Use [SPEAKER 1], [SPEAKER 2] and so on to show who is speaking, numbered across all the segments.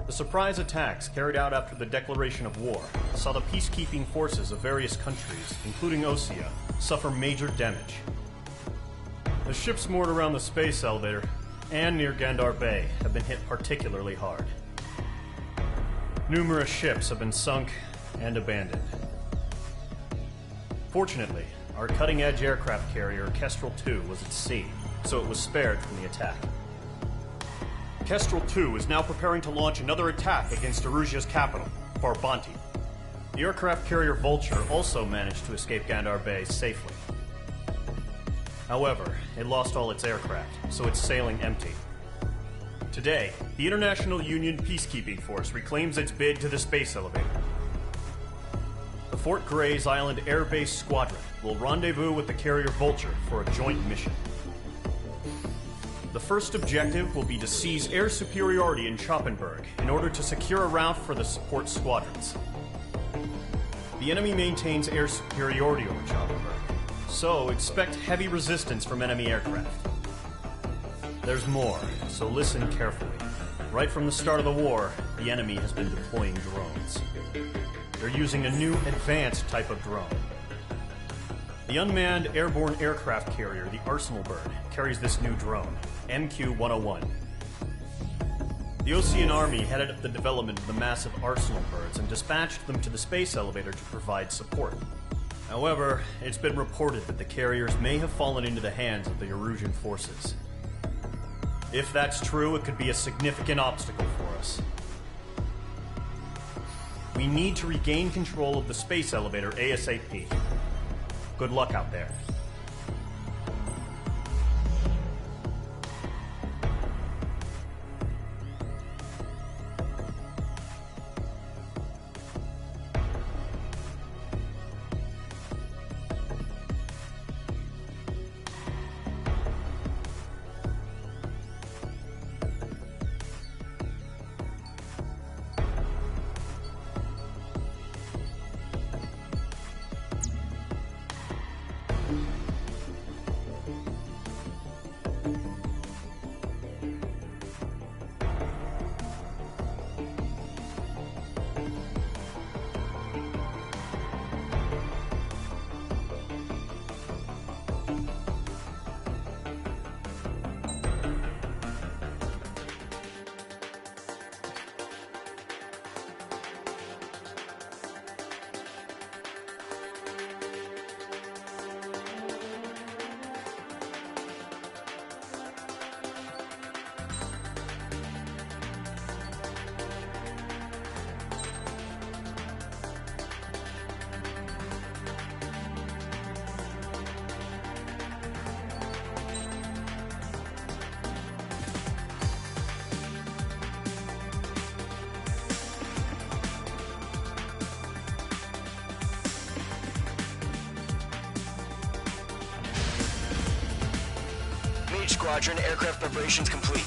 [SPEAKER 1] The surprise attacks carried out after the declaration of war saw the peacekeeping forces of various countries, including Osea, suffer major damage. The ships moored around the space elevator and near Gandar Bay have been hit particularly hard. Numerous ships have been sunk and abandoned. Fortunately, our cutting-edge aircraft carrier Kestrel II was at sea, so it was spared from the attack. Kestrel II is now preparing to launch another attack against Erusia's capital, Farbanti. The aircraft carrier Vulture also managed to escape Gandar Bay safely. However, it lost all its aircraft, so it's sailing empty. Today, the International Union Peacekeeping Force reclaims its bid to the space elevator. The Fort Gray's Island Air Base Squadron will rendezvous with the carrier Vulture for a joint mission. The first objective will be to seize air superiority in Schoppenberg in order to secure a route for the support squadrons. The enemy maintains air superiority over Schoppenberg, so expect heavy resistance from enemy aircraft. There's more, so listen carefully. Right from the start of the war, the enemy has been deploying drones. They're using a new advanced type of drone. The unmanned airborne aircraft carrier, the Arsenal Bird, carries this new drone, MQ-101. The Osean Army headed up the development of the massive Arsenal Birds and dispatched them to the space elevator to provide support. However, it's been reported that the carriers may have fallen into the hands of the Erusian forces. If that's true, it could be a significant obstacle for us. We need to regain control of the space elevator ASAP. Good luck out there.
[SPEAKER 2] Squadron, aircraft preparations complete.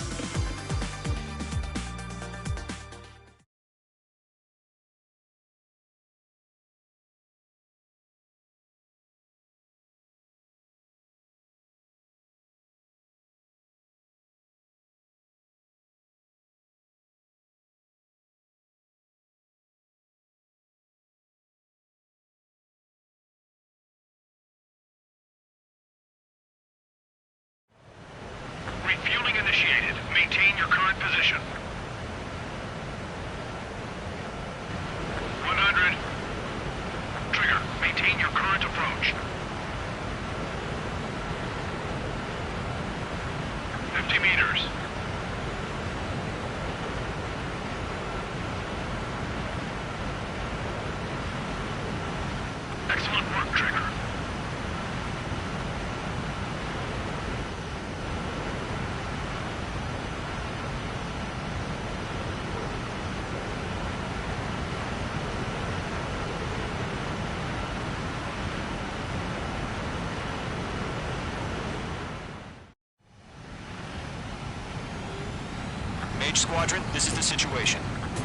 [SPEAKER 3] Refueling initiated. Maintain your current position. 100. Trigger. Maintain your current approach. 50 meters. Excellent work, Trigger.
[SPEAKER 2] Squadron, this is the situation.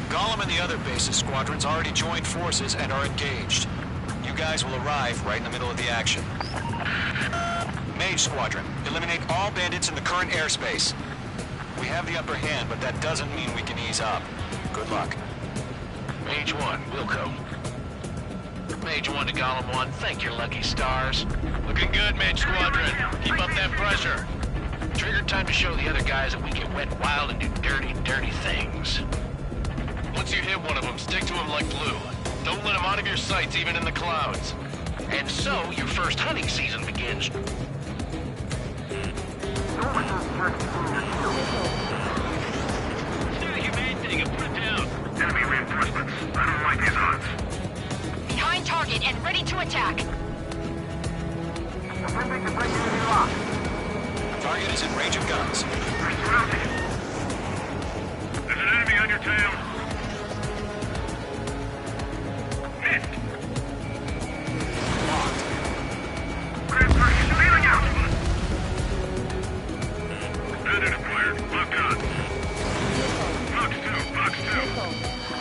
[SPEAKER 2] Gollum and the other base's squadrons already joined forces and are engaged. You guys will arrive right in the middle of the action. Mage Squadron, eliminate all bandits in the current airspace. We We have the upper hand, but that doesn't mean we can ease up. Good luck.
[SPEAKER 3] Mage 1, Wilco. Mage 1 to Golem 1, thank your lucky stars. Looking good, Mage Squadron. Keep up that pressure. Trigger, time to show the other guys that we can wet wild and do dirty, dirty things. Once you hit one of them, stick to him like glue. Don't let him out of your sights, even in the clouds. And so, your first hunting season begins. Do the humane thing and put it down. Enemy reinforcements. I don't like these odds.
[SPEAKER 4] Behind target and ready to attack.
[SPEAKER 2] Target is in range of guns.
[SPEAKER 3] We're surrounded. There's an enemy on your tail. Missed.
[SPEAKER 2] Locked.
[SPEAKER 3] Grand target, feeling out. Bandit acquired. Locked on. Box 2, box 2.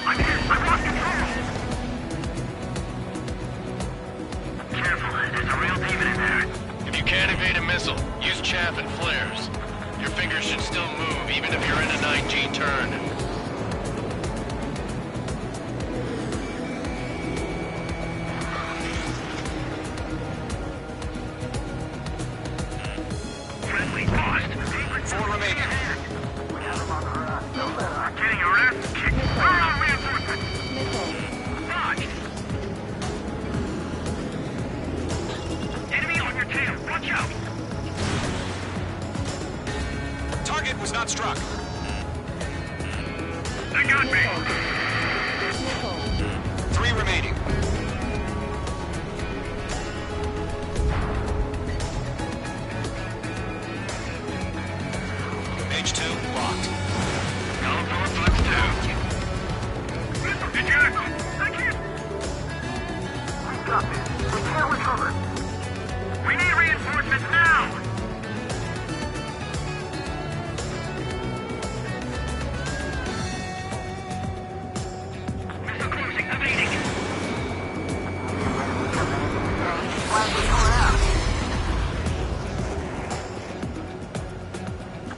[SPEAKER 3] I'm hit. I lost control. Careful, there's a real demon in there. If you can't evade a missile, use chaff and flares. Your fingers should still move, even if you're in a 9G turn. Friendly lost.
[SPEAKER 2] 4 remaining.
[SPEAKER 3] Getting your ass kicked. Throw out reinforcements. Dodge. Enemy on your tail. Watch out.
[SPEAKER 2] Target was not struck.
[SPEAKER 3] They got me.
[SPEAKER 2] 3 remaining. Mage 2 locked.
[SPEAKER 3] Golem 4, box 2. Eject. Thank you. We got this. We can't recover. We need reinforcements now. Missile closing. Evading.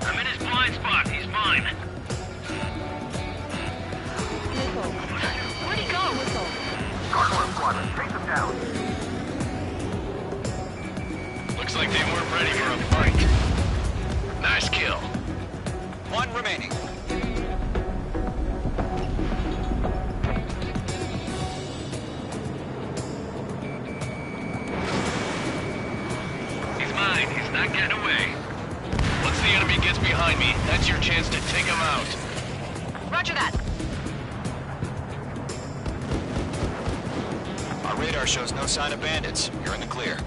[SPEAKER 3] I'm in his blind spot. He's mine.
[SPEAKER 4] Where'd he go?
[SPEAKER 3] Chase him down. Looks like they weren't ready for a fight. Nice kill.
[SPEAKER 2] 1 remaining.
[SPEAKER 3] He's mine. He's not getting away. Once the enemy gets behind me, that's your chance to take him out.
[SPEAKER 4] Roger that.
[SPEAKER 2] Our radar shows no sign of bandits. You're in the clear.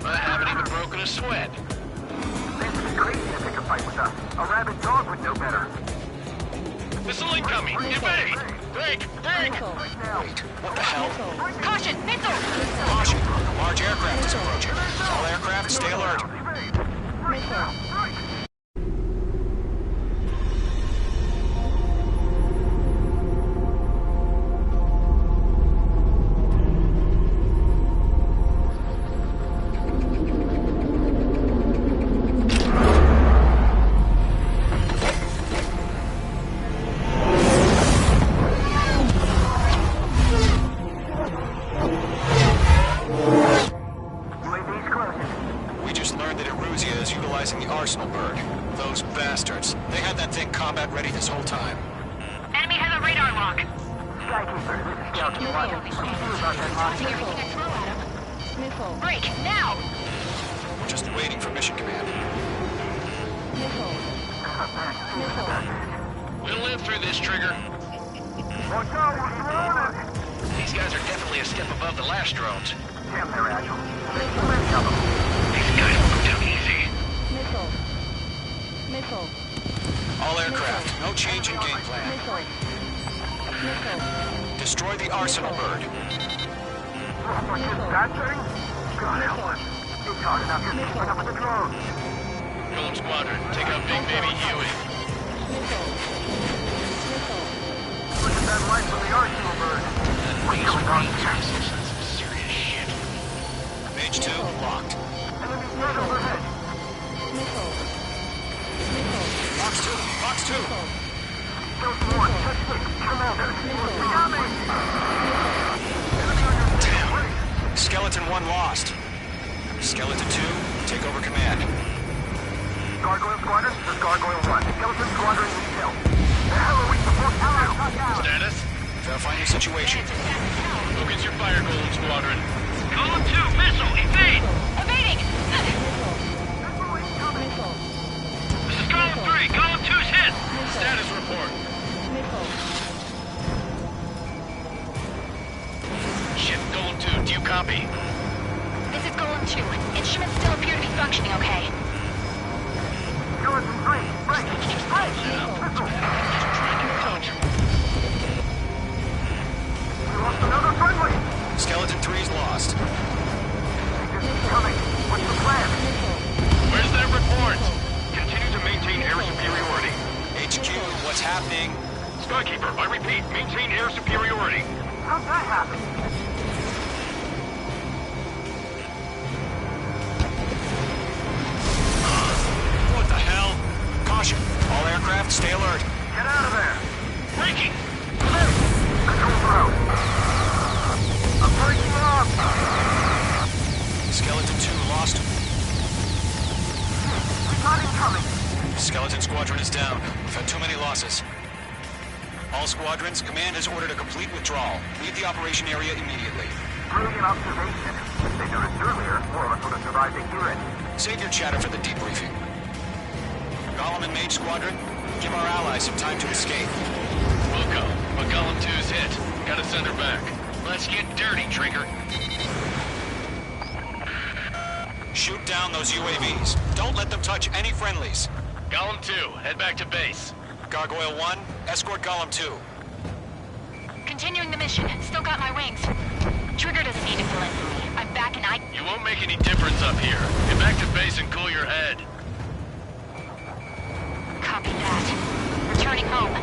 [SPEAKER 3] I haven't even broken a sweat.
[SPEAKER 5] This would be crazy to pick a fight with us. A rabid dog would know better.
[SPEAKER 3] Missile incoming! Evade! Break! Break!
[SPEAKER 2] Wait, what the hell?
[SPEAKER 4] Caution, missile!
[SPEAKER 2] Caution! Large aircraft is approaching. All aircraft, stay alert. We just learned that Eruzia is utilizing the Arsenal bird. Those bastards. They had that thing combat ready this whole time.
[SPEAKER 4] Enemy has a radar lock.
[SPEAKER 5] Skykeeper, this is Scout Team 1. What do you do about that
[SPEAKER 4] Tossing
[SPEAKER 5] lock?
[SPEAKER 4] everything I throw at him. Break, now!
[SPEAKER 2] We're just waiting for mission command.
[SPEAKER 3] We'll live through this, Trigger.
[SPEAKER 5] Watch out, we're surrounded!
[SPEAKER 3] These guys are definitely a step above the last drones.
[SPEAKER 5] Damn, they're agile. There's too many of them.
[SPEAKER 3] These guys will go down easy.
[SPEAKER 2] All aircraft, no change in game plan. Destroy the Arsenal bird.
[SPEAKER 5] What is that thing? God help us. It's hard enough just keeping up with the drones.
[SPEAKER 3] Golem Squadron, take out Big Baby Huey.
[SPEAKER 5] Look at that light from the Arsenal bird. What's going on here?
[SPEAKER 3] Some serious shit.
[SPEAKER 2] Mage 2 locked.
[SPEAKER 5] Enemy dead overhead.
[SPEAKER 2] Box 2.
[SPEAKER 5] Skeleton 1, check 6. Commander. Got me.
[SPEAKER 2] Damn. Skeleton 1 lost. Skeleton 2, take over command.
[SPEAKER 5] Gargoyle Squadron, this is Gargoyle 1. Skeleton Squadron needs help. The hell are we supposed to do?
[SPEAKER 3] Status?
[SPEAKER 2] Verifying your situation.
[SPEAKER 3] Focus your fire, Golden Squadron.
[SPEAKER 4] Column 2, missile, evade! Evading!
[SPEAKER 3] This is Column 3. Column 2's hit. Status report. Ship, Golem 2, do you copy?
[SPEAKER 4] This is Golem 2. Instruments still appear to be functioning okay.
[SPEAKER 5] Skeleton 3, break. Break. Missile. We lost another friendly.
[SPEAKER 2] Skeleton 3's lost.
[SPEAKER 5] This is coming. What's the plan?
[SPEAKER 3] Where's that report?
[SPEAKER 5] Continue to maintain air superiority.
[SPEAKER 2] HQ, what's happening?
[SPEAKER 5] Skykeeper, I repeat, maintain air superiority. How'd that happen?
[SPEAKER 2] What the hell? Caution, all aircraft stay alert.
[SPEAKER 5] Get out of there.
[SPEAKER 3] Breaking!
[SPEAKER 5] Controls are out. I'm breaking up.
[SPEAKER 2] Skeleton 2 lost.
[SPEAKER 5] We got incoming.
[SPEAKER 2] Skeleton Squadron is down. We've had too many losses. All squadrons, command has ordered a complete withdrawal. Leave the operation area immediately.
[SPEAKER 5] Brilliant observation. If they noticed earlier, more of us would have survived to hear it.
[SPEAKER 2] Save your chatter for the debriefing. Golem and Mage Squadron, give our allies some time to escape.
[SPEAKER 3] We'll go, but Golem 2's hit. Gotta send her back. Let's get dirty, Trigger.
[SPEAKER 2] Shoot down those UAVs. Don't let them touch any friendlies.
[SPEAKER 3] Golem 2, head back to base.
[SPEAKER 2] Gargoyle 1, escort Golem 2.
[SPEAKER 4] Continuing the mission. Still got my wings. Trigger doesn't need to fill in for me. I'm back and
[SPEAKER 3] You won't make any difference up here. Get back to base and cool your head.
[SPEAKER 4] copy that. Returning home.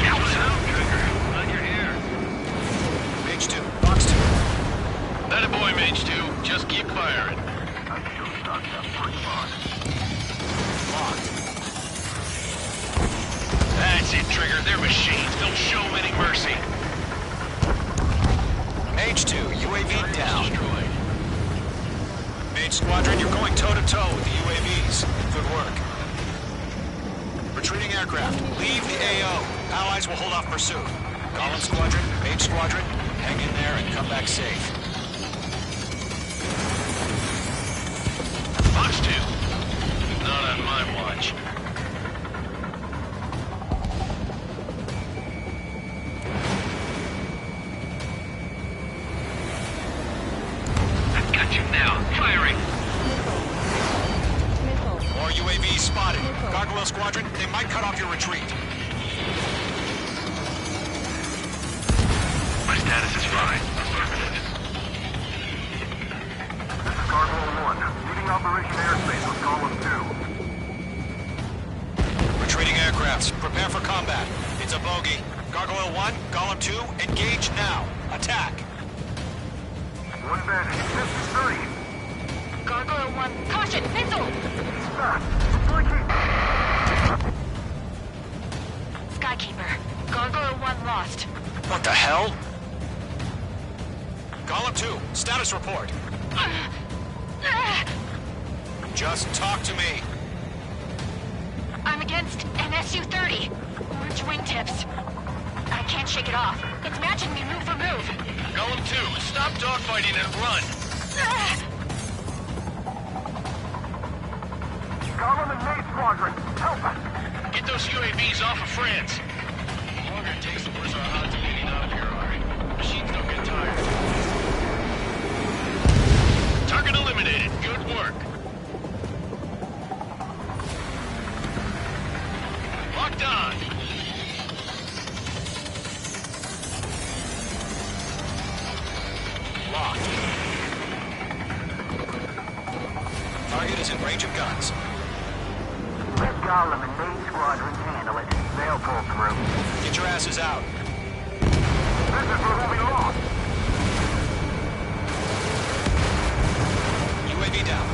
[SPEAKER 3] Trigger. Glad you're here.
[SPEAKER 2] Mage 2, Box 2.
[SPEAKER 3] That a boy, Mage 2. Just keep firing.
[SPEAKER 5] I sure sucked up pretty hard.
[SPEAKER 2] Locked.
[SPEAKER 3] That's it, Trigger. They're machines. Don't show them any mercy.
[SPEAKER 2] Mage 2, UAV down.
[SPEAKER 3] Destroyed.
[SPEAKER 2] Mage Squadron, you're going toe-to-toe with the UAVs. Good work. Retreating aircraft, leave the AO. Allies will hold off pursuit. Golem Squadron, Mage Squadron, hang in there and come back safe.
[SPEAKER 3] Box 2. Not on my watch. I've got you now. Firing.
[SPEAKER 2] More UAVs spotted. Gargoyle Squadron, they might cut off your retreat.
[SPEAKER 3] My status is fine. Affirmative.
[SPEAKER 5] This is Gargoyle 1. Leaving Operation Airspace with Column 2.
[SPEAKER 2] Retreating aircrafts, prepare for combat. It's a bogey. Gargoyle 1, Golem 2, engage now. Attack.
[SPEAKER 5] One bandit. Distance 30.
[SPEAKER 4] Gargoyle 1. Caution! Missile! Skykeeper. Gargoyle 1 lost.
[SPEAKER 2] What the hell? Golem 2, status report. Just talk to me.
[SPEAKER 4] I'm against an Su-30. Orange wingtips. I can't shake it off. It's matching me move for move.
[SPEAKER 3] Golem 2, stop dogfighting and run.
[SPEAKER 5] Golem and Mage Squadron, help us!
[SPEAKER 3] Get those UAVs off of France. The longer it takes, the worse our odds of getting out of here are. Machines don't get tired. Target eliminated. Good work. Locked on.
[SPEAKER 2] Locked. Target is in range of guns.
[SPEAKER 5] Let Golem and Mage Squadrons handle it. They'll pull through.
[SPEAKER 2] Get your asses out.
[SPEAKER 5] This is where we lost.
[SPEAKER 2] UAV down.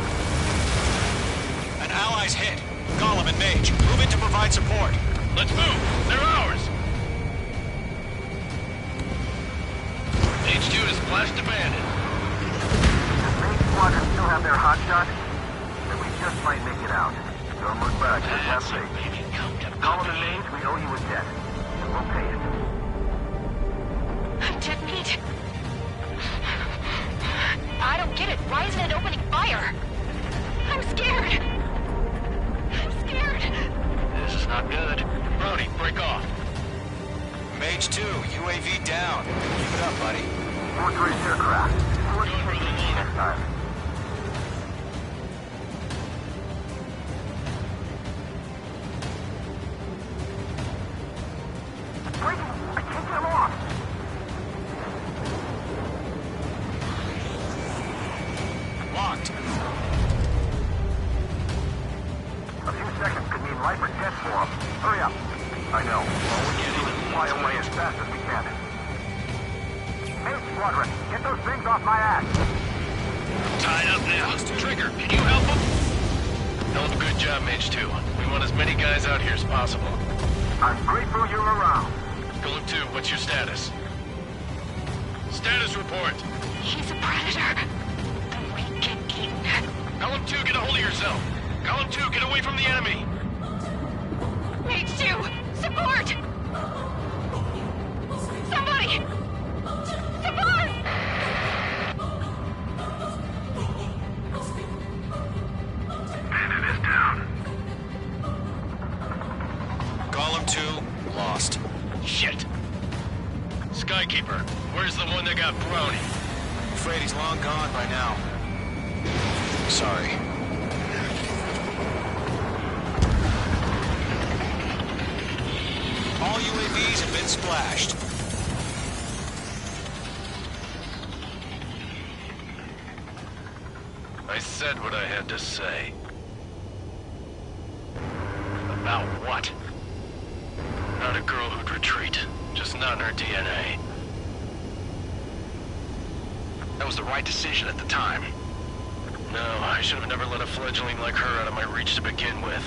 [SPEAKER 2] An ally's hit. Gollum and Mage, move in to provide support.
[SPEAKER 3] Let's move! They're ours! H2 is flashed abandoned.
[SPEAKER 5] Does main squadron still have their hot shot? Then we just might make it out. Don't look back, just have faith. Gollum and Mage, we owe you a debt. And we'll pay it.
[SPEAKER 4] Detonate? I don't get it. Why isn't it opening fire? I'm scared. I'm scared.
[SPEAKER 3] This is not good. Brody, break off.
[SPEAKER 2] Mage 2, UAV down. Keep it up, buddy.
[SPEAKER 5] 4-3 aircraft.
[SPEAKER 3] Going for the lunar.
[SPEAKER 5] Next time. Breaking! I can't get him off!
[SPEAKER 2] Locked.
[SPEAKER 5] A few seconds could mean life or death for him. Hurry up. I know. All we can do is fly away as fast as we can. Main squadron, get those things off my ass.
[SPEAKER 3] Tied up now. Trigger, can you help him? Hell of a good job, Mage 2. We want as many guys out here as possible.
[SPEAKER 5] I'm grateful you're around.
[SPEAKER 3] Golem 2, what's your status? Status report.
[SPEAKER 4] He's a predator. We get eaten.
[SPEAKER 3] Golem 2, get a hold of yourself. Golem 2, get away from the enemy.
[SPEAKER 4] Mage 2, support! Somebody! Support!
[SPEAKER 5] Bandit is down.
[SPEAKER 2] Gollum 2, lost.
[SPEAKER 3] Shit. Skykeeper, where's the one that got Brownie?
[SPEAKER 2] Afraid he's long gone by now. Sorry. All UAVs have been splashed.
[SPEAKER 3] I said what I had to say. About what? Not a girl who'd retreat. Just not in her DNA. That was the right decision at the time. No, I should have never let a fledgling like her out of my reach to begin with.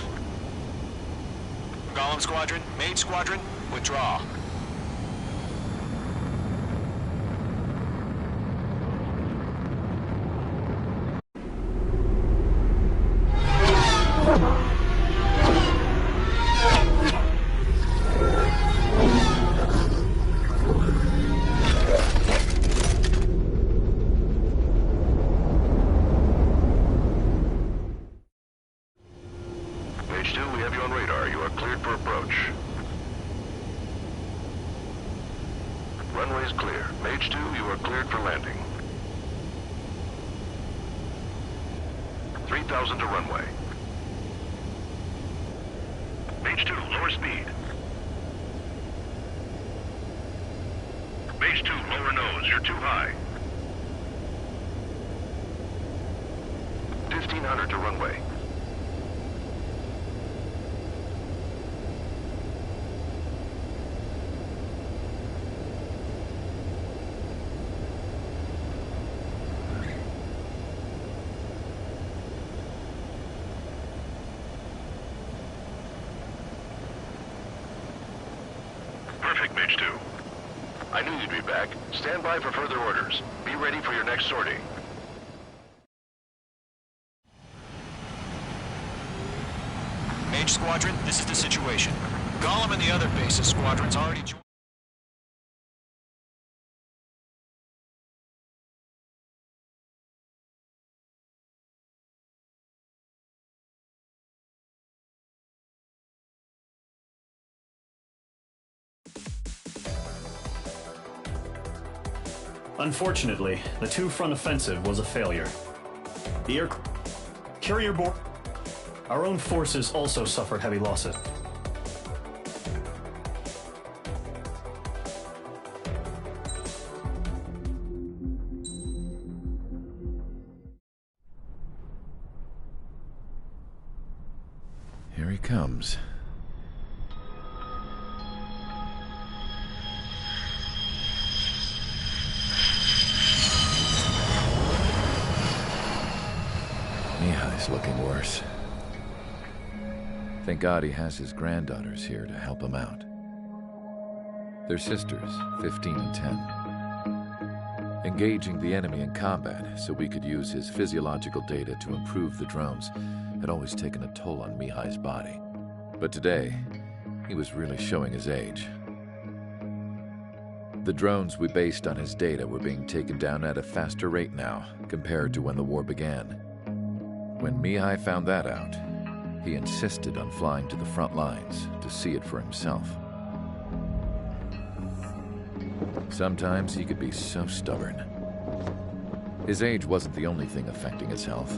[SPEAKER 2] Gollum Squadron, Mage Squadron, withdraw.
[SPEAKER 3] Mage 2, we have you on radar. You are cleared for approach. Runway is clear. Mage 2, you are cleared for landing. 3,000 to runway. Mage 2, lower speed. Mage 2, lower nose. You're too high. 1,500 to runway. Perfect, Mage 2. I knew you'd be back. Stand by for further orders. Be ready for your next sortie.
[SPEAKER 2] Mage Squadron, this is the situation. Gollum and the other bases squadrons already joined.
[SPEAKER 1] Unfortunately, the two-front offensive was a failure. The air carrier board. Our own forces also suffered heavy losses.
[SPEAKER 6] Here he comes. Mihai's looking worse. Thank God he has his granddaughters here to help him out. They're sisters, 15 and 10. Engaging the enemy in combat so we could use his physiological data to improve the drones had always taken a toll on Mihai's body. But today, he was really showing his age. The drones we based on his data were being taken down at a faster rate now compared to when the war began. When Mihai found that out, he insisted on flying to the front lines to see it for himself. Sometimes he could be so stubborn. His age wasn't the only thing affecting his health.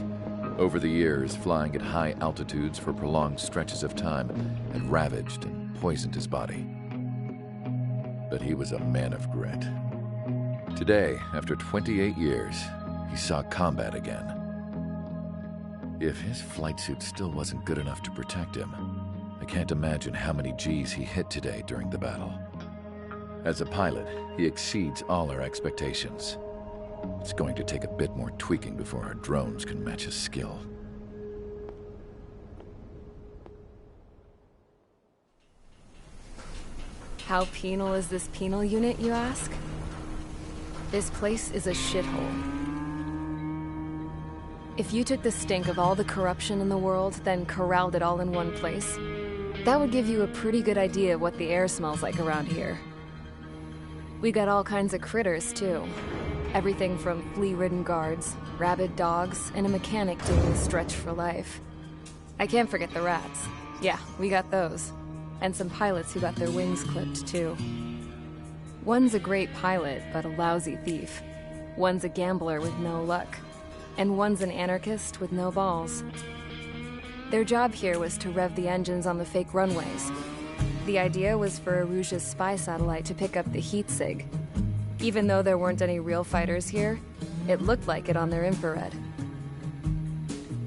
[SPEAKER 6] Over the years, flying at high altitudes for prolonged stretches of time had ravaged and poisoned his body. But he was a man of grit. Today, after 28 years, he saw combat again. If his flight suit still wasn't good enough to protect him, I can't imagine how many G's he hit today during the battle. As a pilot, he exceeds all our expectations. It's going to take a bit more tweaking before our drones can match his skill.
[SPEAKER 7] How penal is this penal unit, you ask? This place is a shithole. If you took the stink of all the corruption in the world, then corralled it all in one place, that would give you a pretty good idea of what the air smells like around here. We got all kinds of critters, too. Everything from flea-ridden guards, rabid dogs, and a mechanic doing a stretch for life. I can't forget the rats. Yeah, we got those. And some pilots who got their wings clipped, too. One's a great pilot, but a lousy thief. One's a gambler with no luck. And one's an anarchist with no balls. Their job here was to rev the engines on the fake runways. The idea was for Aruja's spy satellite to pick up the heat sig. Even though there weren't any real fighters here, it looked like it on their infrared.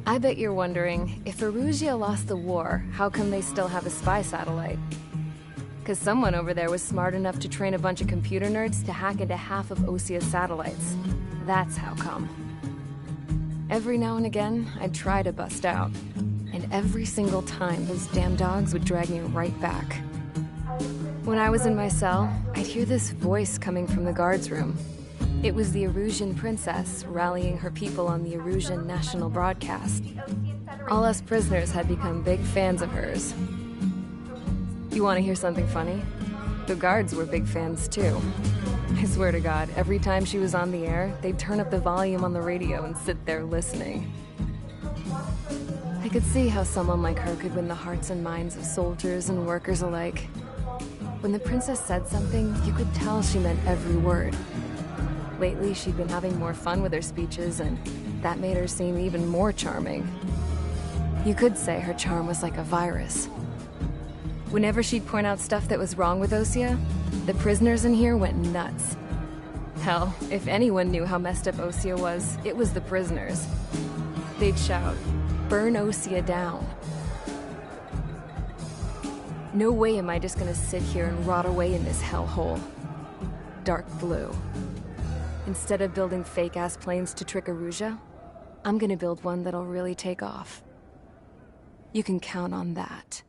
[SPEAKER 7] I bet you're wondering, if Aruja lost the war, how come they still have a spy satellite? Because someone over there was smart enough to train a bunch of computer nerds to hack into half of Osia's satellites. That's how come. Every now and again, I'd try to bust out. And every single time, those damn dogs would drag me right back. When I was in my cell, I'd hear this voice coming from the guards room. It was the Arusian princess rallying her people on the Arusian national broadcast. All us prisoners had become big fans of hers. You want to hear something funny? The guards were big fans too. I swear to God, every time she was on the air, they'd turn up the volume on the radio and sit there listening. I could see how someone like her could win the hearts and minds of soldiers and workers alike. When the princess said something, you could tell she meant every word. Lately, she'd been having more fun with her speeches, and that made her seem even more charming. You could say her charm was like a virus. Whenever she'd point out stuff that was wrong with Osia, the prisoners in here went nuts. Hell, if anyone knew how messed up Osia was, it was the prisoners. They'd shout, "Burn Osia down." No way am I just gonna sit here and rot away in this hellhole. Dark blue. Instead of building fake-ass planes to trick Aruja, I'm gonna build one that'll really take off. You can count on that.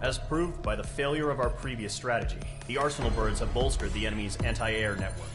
[SPEAKER 1] As proved by the failure of our previous strategy, the Arsenal birds have bolstered the enemy's anti-air network.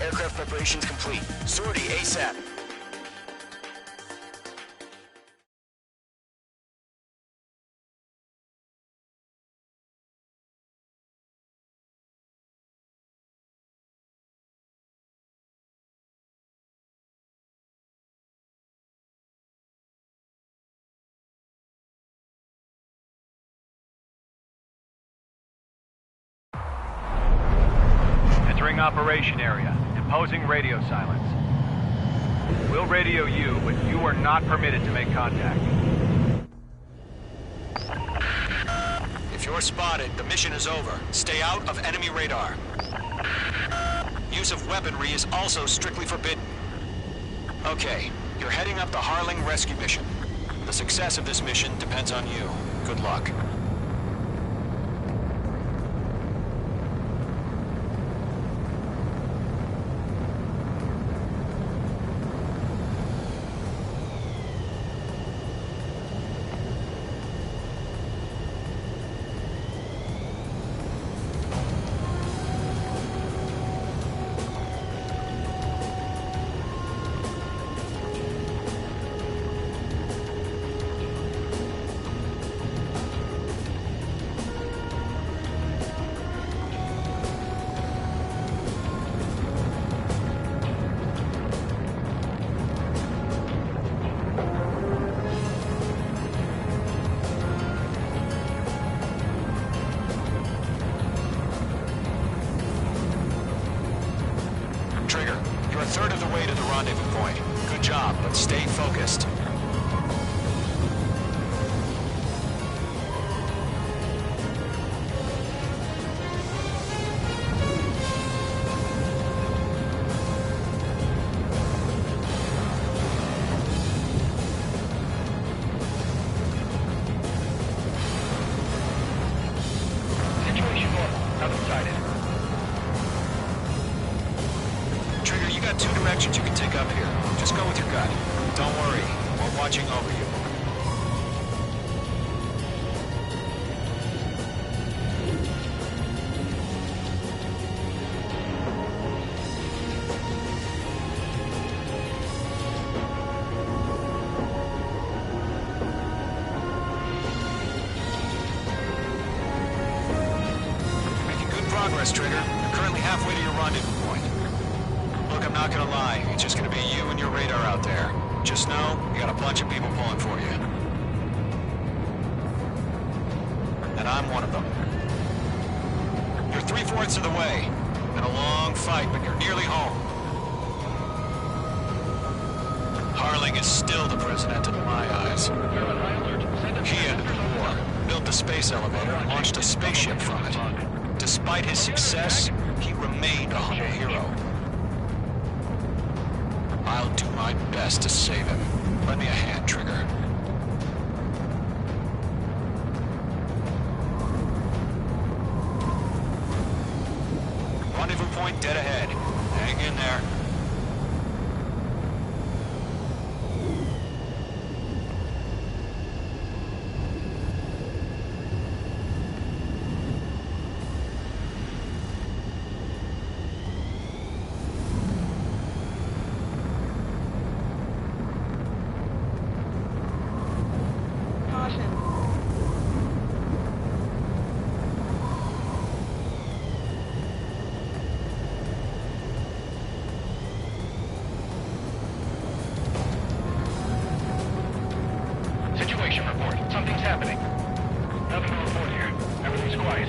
[SPEAKER 2] Aircraft preparations complete. Sortie ASAP.
[SPEAKER 8] Entering operation area. Imposing radio silence. We'll radio you, but you are not permitted to make contact.
[SPEAKER 2] If you're spotted, the mission is over. Stay out of enemy radar. Use of weaponry is also strictly forbidden. Okay, you're heading up the Harling rescue mission. The success of this mission depends on you. Good luck. Trigger, you're a third of the way to the rendezvous point. Good job, but stay focused.
[SPEAKER 3] Situation normal. Nothing sighted.
[SPEAKER 2] Trigger, you got two directions you can take up here. Just go with your gut. Don't worry, we're watching over you. Making good progress, Trigger. You're currently halfway to your rendezvous point. Look, I'm not gonna lie. It's just gonna be you and your radar out there. Just know, you got a bunch of people pulling for you. And I'm one of them. You're 3/4 of the way. Been a long fight, but you're nearly home. Harling is still the president in my eyes. He ended the war, built the space elevator, and launched a spaceship from it. Despite his success, he remained a humble hero. I'll do my best to save him. Lend me a hand, Trigger. Rendezvous point dead ahead. Hang in there.
[SPEAKER 3] Situation report. Something's happening. Nothing to report here. Everything's quiet.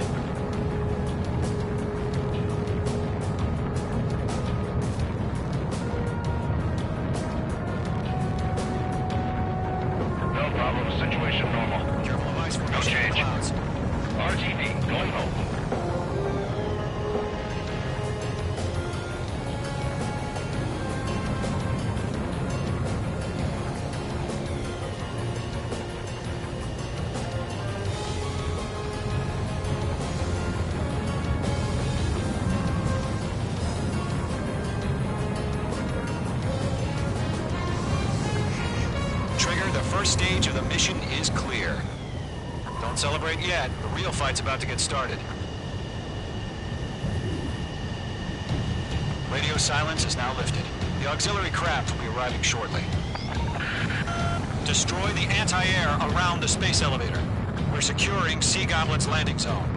[SPEAKER 3] No problem. Situation normal.
[SPEAKER 2] Careful of ice
[SPEAKER 3] No
[SPEAKER 2] formation in
[SPEAKER 3] change.
[SPEAKER 2] the clouds.
[SPEAKER 3] RTV, going home.
[SPEAKER 2] Trigger, the first stage of the mission is clear. Don't celebrate yet. The real fight's about to get started. Radio silence is now lifted. The auxiliary craft will be arriving shortly. Destroy the anti-air around the space elevator. We're securing Sea Goblin's landing zone.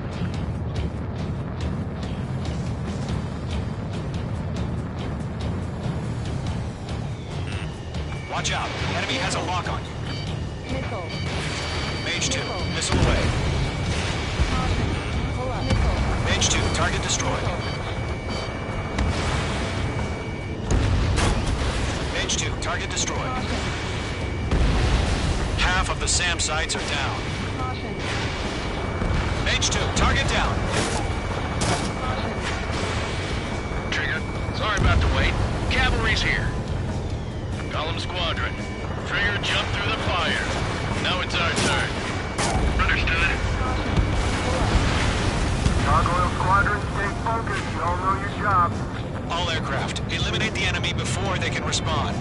[SPEAKER 2] Watch out. The enemy has a lock on you.
[SPEAKER 7] Missile.
[SPEAKER 2] Mage 2, missile away.
[SPEAKER 7] Pull up. Missile.
[SPEAKER 2] Mage 2, target destroyed. Mage 2, target destroyed. Half of the SAM sites are down.
[SPEAKER 7] Caution.
[SPEAKER 2] Mage 2, target down.
[SPEAKER 3] Trigger, sorry about the wait. Cavalry's here. Column Squadron. Trigger jumped through the fire. Now it's our turn. Understood.
[SPEAKER 5] Gargoyle Squadron, stay focused. You all know your job.
[SPEAKER 2] All aircraft, eliminate the enemy before they can respond.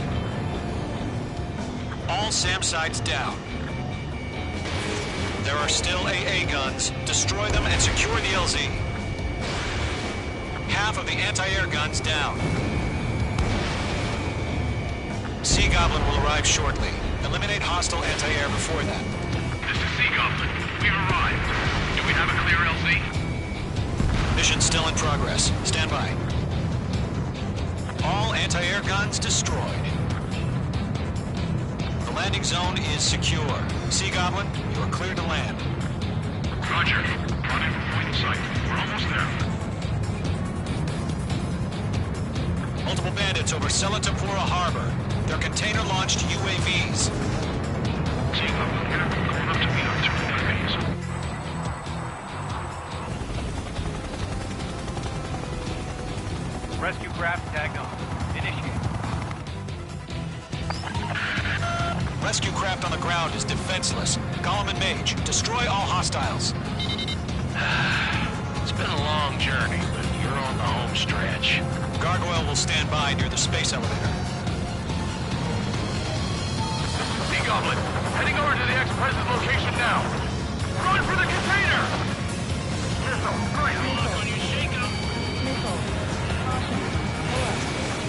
[SPEAKER 2] All SAM sites down. There are still AA guns. Destroy them and secure the LZ. Half of the anti-air guns down. Sea Goblin will arrive shortly. Eliminate hostile anti-air before that.
[SPEAKER 3] This is Sea Goblin. We've arrived. Do we have a clear LZ?
[SPEAKER 2] Mission still in progress. Stand by. All anti-air guns destroyed. The landing zone is secure. Sea Goblin, you are clear to land.
[SPEAKER 3] Roger. Rendezvous point in sight. We're almost there.
[SPEAKER 2] Multiple bandits over Selatapura Harbor. They're container-launched UAVs.
[SPEAKER 3] Sea Goblin here. Going up to meet our two enemies.
[SPEAKER 8] Rescue craft tagged on. Initiate.
[SPEAKER 2] Rescue craft on the ground is defenseless. Gollum and Mage, destroy all hostiles.
[SPEAKER 3] It's been a long journey, but you're on the home stretch.
[SPEAKER 2] Gargoyle will stand by near the space elevator.
[SPEAKER 3] Sea Goblin, heading over to the ex-president's location now. Run for the container!
[SPEAKER 5] Missile, right.
[SPEAKER 3] When you shake them.
[SPEAKER 7] Missile. Caution. Pull up.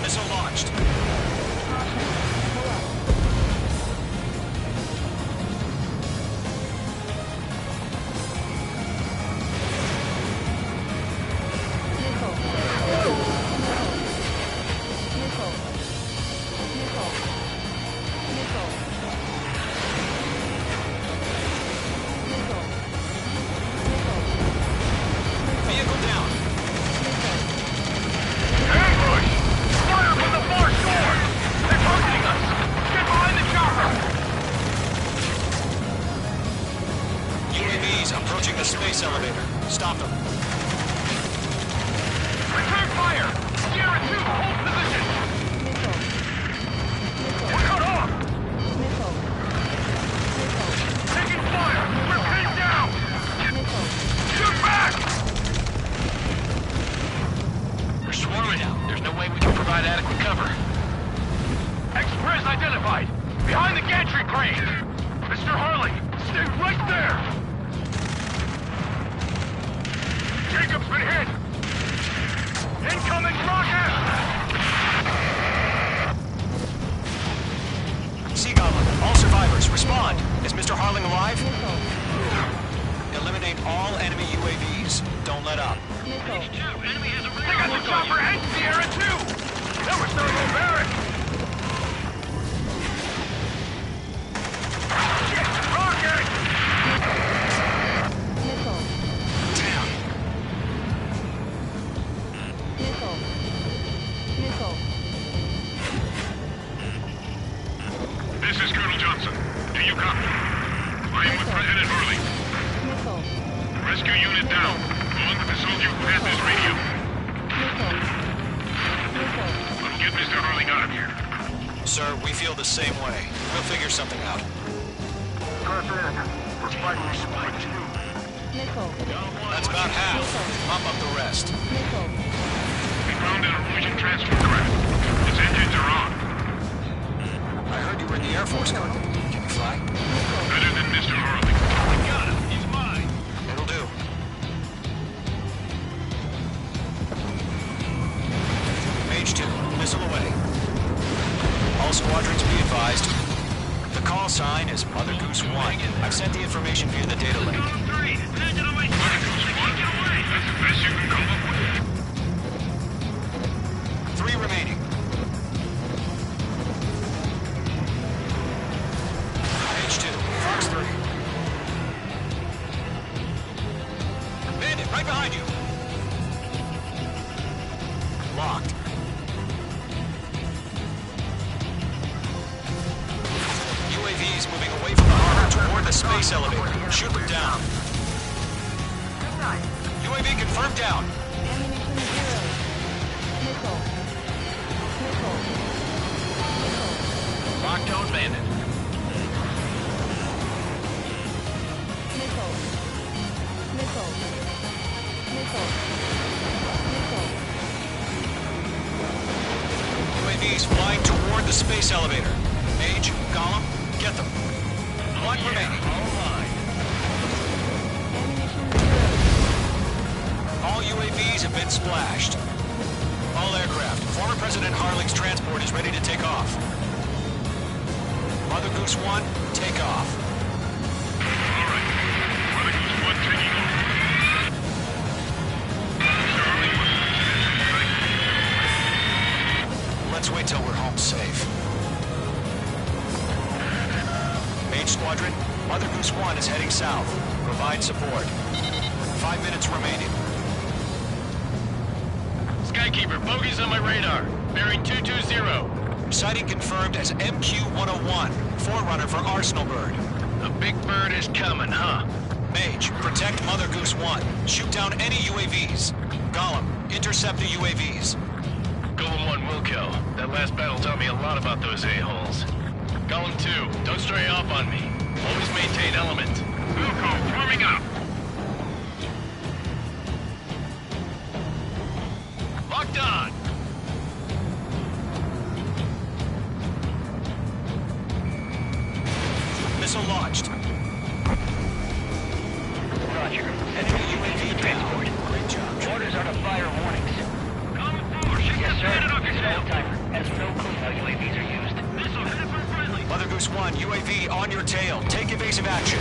[SPEAKER 2] Missile launched.
[SPEAKER 7] Caution. Pull up. Missile. Missile. Missile. Missile. Missile. Missile.
[SPEAKER 2] Vehicle down.
[SPEAKER 3] Ambush! Fire from the far shore! They're targeting us! Get behind the chopper!
[SPEAKER 2] UAVs approaching the space elevator. Stop them.
[SPEAKER 3] Return fire! Sierra 2, hold position!
[SPEAKER 7] Missile.
[SPEAKER 3] We're cut off!
[SPEAKER 7] Missile. Missile.
[SPEAKER 3] Taking fire! We're pinned down!
[SPEAKER 7] Missile.
[SPEAKER 3] Shoot back! We're swarming now. There's no way we can provide adequate cover. Express identified! Behind the gantry crane! Mr. Harley, stay right there! Jacob's been hit! Incoming rocket!
[SPEAKER 2] Sea Goblin, all survivors, respond. Is Mr. Harling alive? Eliminate all enemy UAVs. Don't let up.
[SPEAKER 7] Missile.
[SPEAKER 3] They got the chopper and Sierra 2! That was no barrack! Shit! Rocket!
[SPEAKER 7] Missile.
[SPEAKER 2] Damn.
[SPEAKER 7] Missile. Missile.
[SPEAKER 3] This is Colonel Johnson. Do you copy? I am with President Hurley.
[SPEAKER 7] Missile.
[SPEAKER 3] Rescue unit down, along with the soldier who has this radio.
[SPEAKER 7] Missile. Missile.
[SPEAKER 3] Let's get Mr. Hurley out of here.
[SPEAKER 2] Sir, we feel the same way. We'll figure something out.
[SPEAKER 5] President, we're fighting you with you.
[SPEAKER 7] Missile.
[SPEAKER 2] That's about half. Pump up the rest.
[SPEAKER 7] Missile.
[SPEAKER 3] We found an Norwegian transfer craft. Its engines are on.
[SPEAKER 2] I heard you were in the Air Force, Colonel. Can you fly?
[SPEAKER 3] Better than Mr. Hurley. I got him. He's mine.
[SPEAKER 2] It'll do. Mother Goose 1, I've sent the information via the data link. Three remaining. Page 2, Fox 3. Bandit, right behind you. Locked. UAVs moving away from the harbor toward the space elevator. Shoot them down. UAV confirmed down.
[SPEAKER 7] Ammunition 0. Missile. Missile. Missile.
[SPEAKER 3] Locked on bandit.
[SPEAKER 7] Missile. Missile. Missile. Missile.
[SPEAKER 2] UAVs flying toward the space elevator. Mage, Gollum, get them. One remaining.
[SPEAKER 7] Ammunition 0.
[SPEAKER 2] All UAVs have been splashed. All aircraft. Former President Harling's transport is ready to take off. Mother Goose 1, take off.
[SPEAKER 9] Alright. Mother Goose 1 taking off.
[SPEAKER 2] Let's wait till we're home safe. Mage Squadron, Mother Goose 1 is heading south. Provide support. 5 minutes remaining.
[SPEAKER 3] Skykeeper, bogeys on my radar. Bearing 220.
[SPEAKER 2] Sighting confirmed as MQ-101, forerunner for Arsenal Bird.
[SPEAKER 3] A big bird is coming, huh?
[SPEAKER 2] Mage, protect Mother Goose 1. Shoot down any UAVs. Gollum, intercept the UAVs.
[SPEAKER 3] Golem 1 will kill. That last battle taught me a lot about those a-holes. Golem 2, don't stray off on me. Always maintain element.
[SPEAKER 9] Wilco, forming up.
[SPEAKER 3] Locked on!
[SPEAKER 2] Missile launched.
[SPEAKER 5] Roger. Enemy UAV transport.
[SPEAKER 2] Great job.
[SPEAKER 5] Orders are to fire warnings.
[SPEAKER 9] Column 4, shake
[SPEAKER 5] Yes,
[SPEAKER 9] that
[SPEAKER 5] sir.
[SPEAKER 9] bandit off your
[SPEAKER 5] It's an
[SPEAKER 9] tail.
[SPEAKER 5] old-timer. Has no clue how UAVs are used.
[SPEAKER 9] Missile headed for friendly.
[SPEAKER 2] Mother Goose 1, UAV on your tail. Take evasive action.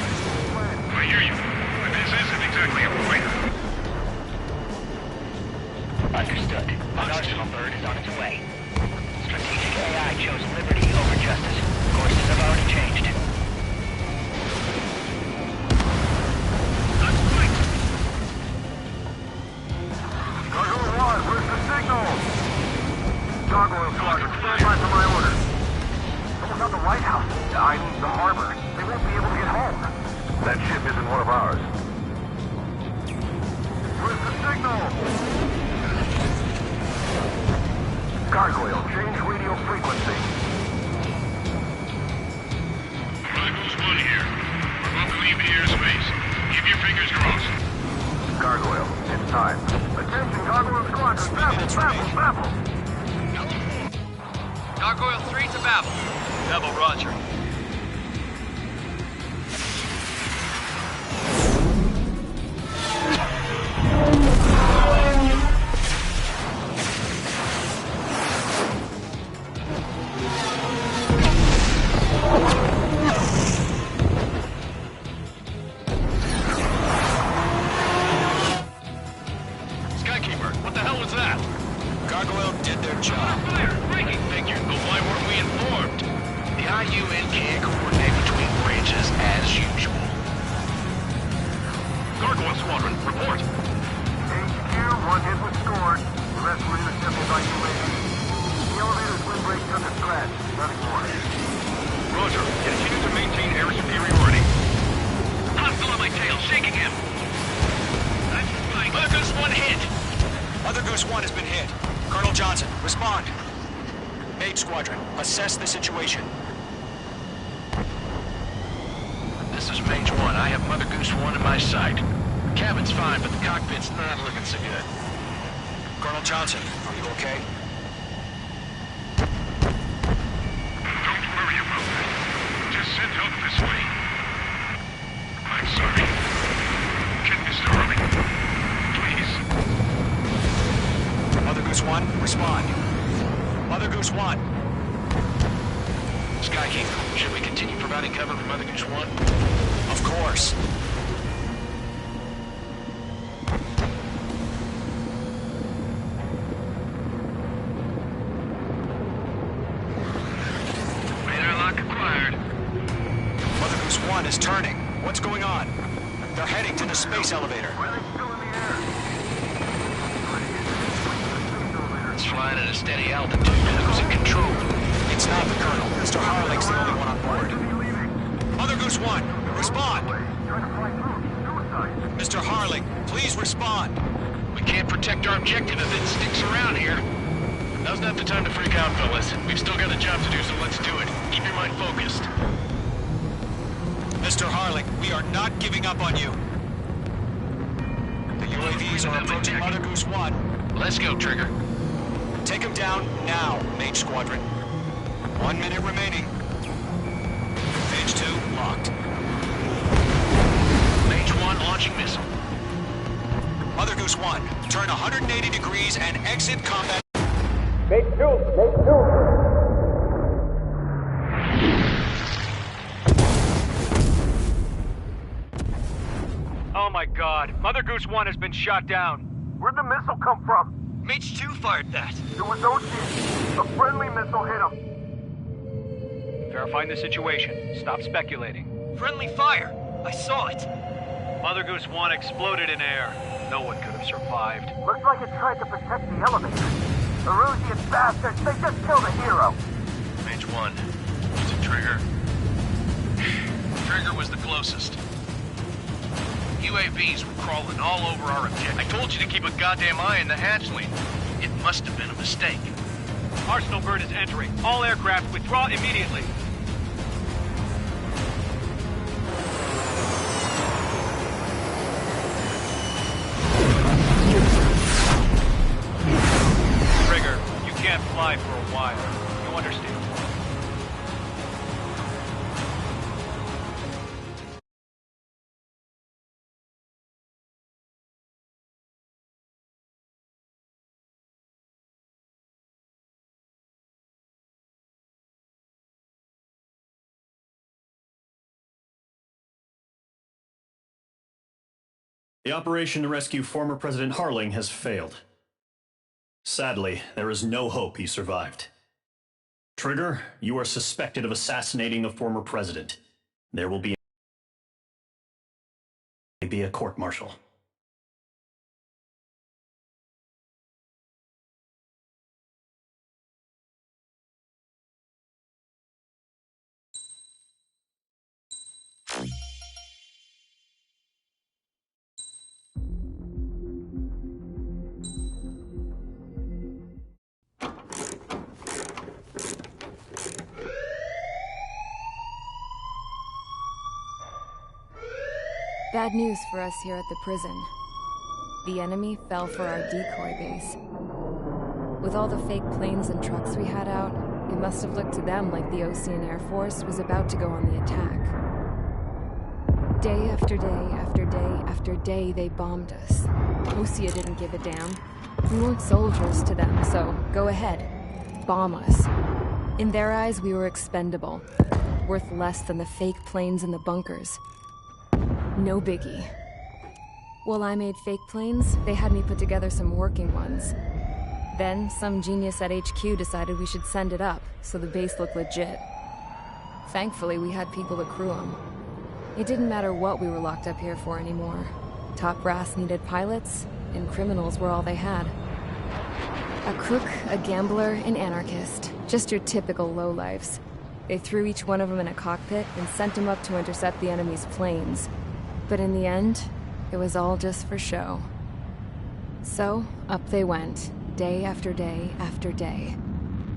[SPEAKER 9] I hear you. But this isn't exactly a fighter.
[SPEAKER 5] Understood. An Arsenal Bird is on its way. Strategic AI chose liberty over justice. Courses have already changed.
[SPEAKER 9] Let's fight.
[SPEAKER 5] Cargo 1, where's the signal? Gargoyle Squadron, stand by for my orders. Someone's on the lighthouse. I mean, the harbor. They won't be able to get home. That ship isn't one of ours. Where's the signal? Gargoyle, change radio frequency.
[SPEAKER 9] Mother Goose 1 here. We're about to leave the airspace. Keep your fingers crossed.
[SPEAKER 5] Gargoyle, it's time. Attention, Gargoyle Squadron. Babble, babble.
[SPEAKER 3] Gargoyle 3 to Babel. Babel, roger. Skykeeper, what the hell was that?
[SPEAKER 2] Gargoyle did their job.
[SPEAKER 3] Fire! Breaking figure, but why weren't we informed? The IUN can't coordinate between branches as usual.
[SPEAKER 9] Gargoyle Squadron, report.
[SPEAKER 5] HQ, one hit was scored. The rest were intercepted by UAV. The elevator's windbreak took a scratch. Nothing more.
[SPEAKER 9] Roger. Continue to maintain air superiority.
[SPEAKER 3] Hostile on my tail, shaking him. Mother Goose 1 hit.
[SPEAKER 2] Mother Goose 1 has been hit. Colonel Johnson, respond. Mage Squadron, assess the situation.
[SPEAKER 3] This is Mage 1. I have Mother Goose 1 in my sight. Cabin's fine, but the cockpit's not looking so good.
[SPEAKER 2] Colonel Johnson, are you okay?
[SPEAKER 9] Don't worry about that. Just send help this way. I'm sorry. Get Mr. Harley. Please.
[SPEAKER 2] Mother Goose 1, respond. Mother Goose 1.
[SPEAKER 3] Skykeeper, should we continue providing cover for Mother Goose 1?
[SPEAKER 2] Of course.
[SPEAKER 3] Radar lock acquired.
[SPEAKER 2] Mother Goose 1 is turning. What's going on? They're heading to the space elevator.
[SPEAKER 5] Why are they still in the air?
[SPEAKER 3] It's flying at a steady altitude. Who's in control?
[SPEAKER 2] It's not the Colonel. Mr. Harling's the only one on board. Mother Goose 1, respond!
[SPEAKER 5] Trying to fly through. Suicide.
[SPEAKER 2] Mr. Harling, please respond!
[SPEAKER 3] We can't protect our objective if it sticks around here. Now's not the time to freak out, fellas. We've still got a job to do, so let's do it. Keep your mind focused.
[SPEAKER 2] Mr. Harling, we are not giving up on you. The UAVs are approaching Mother Goose 1.
[SPEAKER 3] Let's go, Trigger.
[SPEAKER 2] Take them down now, Mage Squadron. 1 minute remaining. Phase 2 locked.
[SPEAKER 3] Mage 1 launching missile.
[SPEAKER 2] Mother Goose 1, turn 180 degrees and exit combat.
[SPEAKER 8] Oh my god, Mother Goose 1 has been shot down.
[SPEAKER 5] Where'd the missile come from?
[SPEAKER 2] Mage 2 fired that.
[SPEAKER 5] It was Ocean. A friendly missile hit him.
[SPEAKER 8] Verifying the situation. Stop speculating.
[SPEAKER 2] Friendly fire. I saw it.
[SPEAKER 8] Mother Goose 1 exploded in air. No one could have survived.
[SPEAKER 5] Looks like it tried to protect the elevator. The Rusian bastards, they just killed a hero.
[SPEAKER 3] Mage 1. Was it Trigger? Trigger was the closest. UAVs were crawling all over our objective. I told you to keep a goddamn eye on the hatchling. It must have been a mistake.
[SPEAKER 8] Arsenal bird is entering. All aircraft withdraw immediately. Trigger, you can't fly for a while. You understand?
[SPEAKER 1] The operation to rescue former President Harling has failed. Sadly, there is no hope he survived. Trigger, you are suspected of assassinating the former president. There will be a court-martial.
[SPEAKER 7] Bad news for us here at the prison. The enemy fell for our decoy base. With all the fake planes and trucks we had out, it must have looked to them like the Ocean Air Force was about to go on the attack. Day after day after day after day, they bombed us. Osea didn't give a damn. We weren't soldiers to them, so go ahead. Bomb us. In their eyes, we were expendable. Worth less than the fake planes in the bunkers. No biggie. While I made fake planes, they had me put together some working ones. Then, some genius at HQ decided we should send it up, so the base looked legit. Thankfully, we had people to crew them. It didn't matter what we were locked up here for anymore. Top brass needed pilots, and criminals were all they had. A crook, a gambler, an anarchist. Just your typical lowlifes. They threw each one of them in a cockpit and sent them up to intercept the enemy's planes. But in the end, it was all just for show. So, up they went, day after day after day.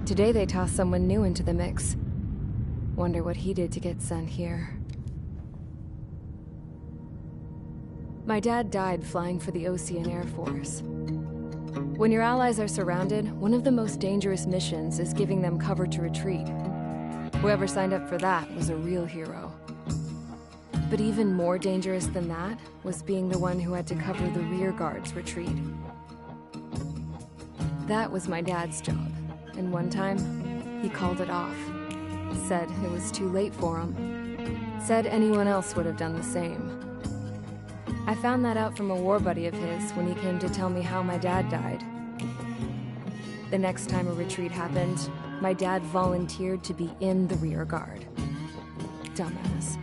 [SPEAKER 7] Today they tossed someone new into the mix. Wonder what he did to get sent here. My dad died flying for the Ocean Air Force. When your allies are surrounded, one of the most dangerous missions is giving them cover to retreat. Whoever signed up for that was a real hero. But even more dangerous than that was being the one who had to cover the rear guard's retreat. That was my dad's job, and one time, he called it off. Said it was too late for him. Said anyone else would have done the same. I found that out from a war buddy of his when he came to tell me how my dad died. The next time a retreat happened, my dad volunteered to be in the rear guard. Dumbass.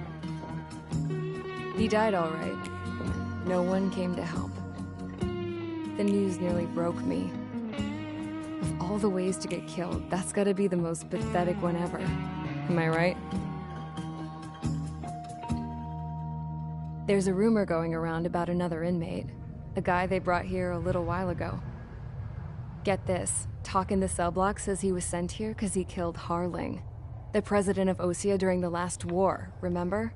[SPEAKER 7] He died all right. No one came to help. The news nearly broke me. Of all the ways to get killed, that's gotta be the most pathetic one ever. Am I right? There's a rumor going around about another inmate. A guy they brought here a little while ago. Get this, talk in the cell block says he was sent here because he killed Harling, the president of Osea during the last war, remember?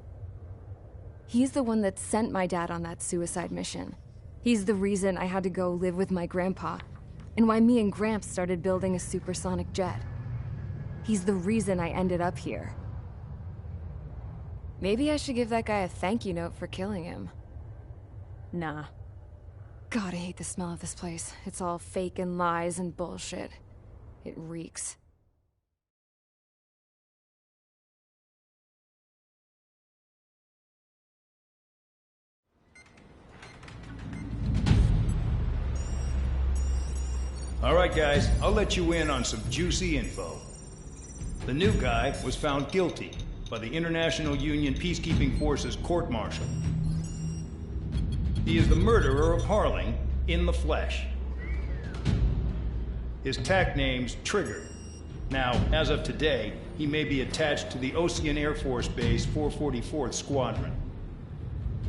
[SPEAKER 7] He's the one that sent my dad on that suicide mission. He's the reason I had to go live with my grandpa, and why me and Gramps started building a supersonic jet. He's the reason I ended up here. Maybe I should give that guy a thank you note for killing him. Nah. God, I hate the smell of this place. It's all fake and lies and bullshit. It reeks.
[SPEAKER 10] All right, guys, I'll let you in on some juicy info. The new guy was found guilty by the International Union Peacekeeping Forces court-martial. He is the murderer of Harling in the flesh. His TAC name's Trigger. Now, as of today, he may be attached to the Ocean Air Force Base 444th Squadron.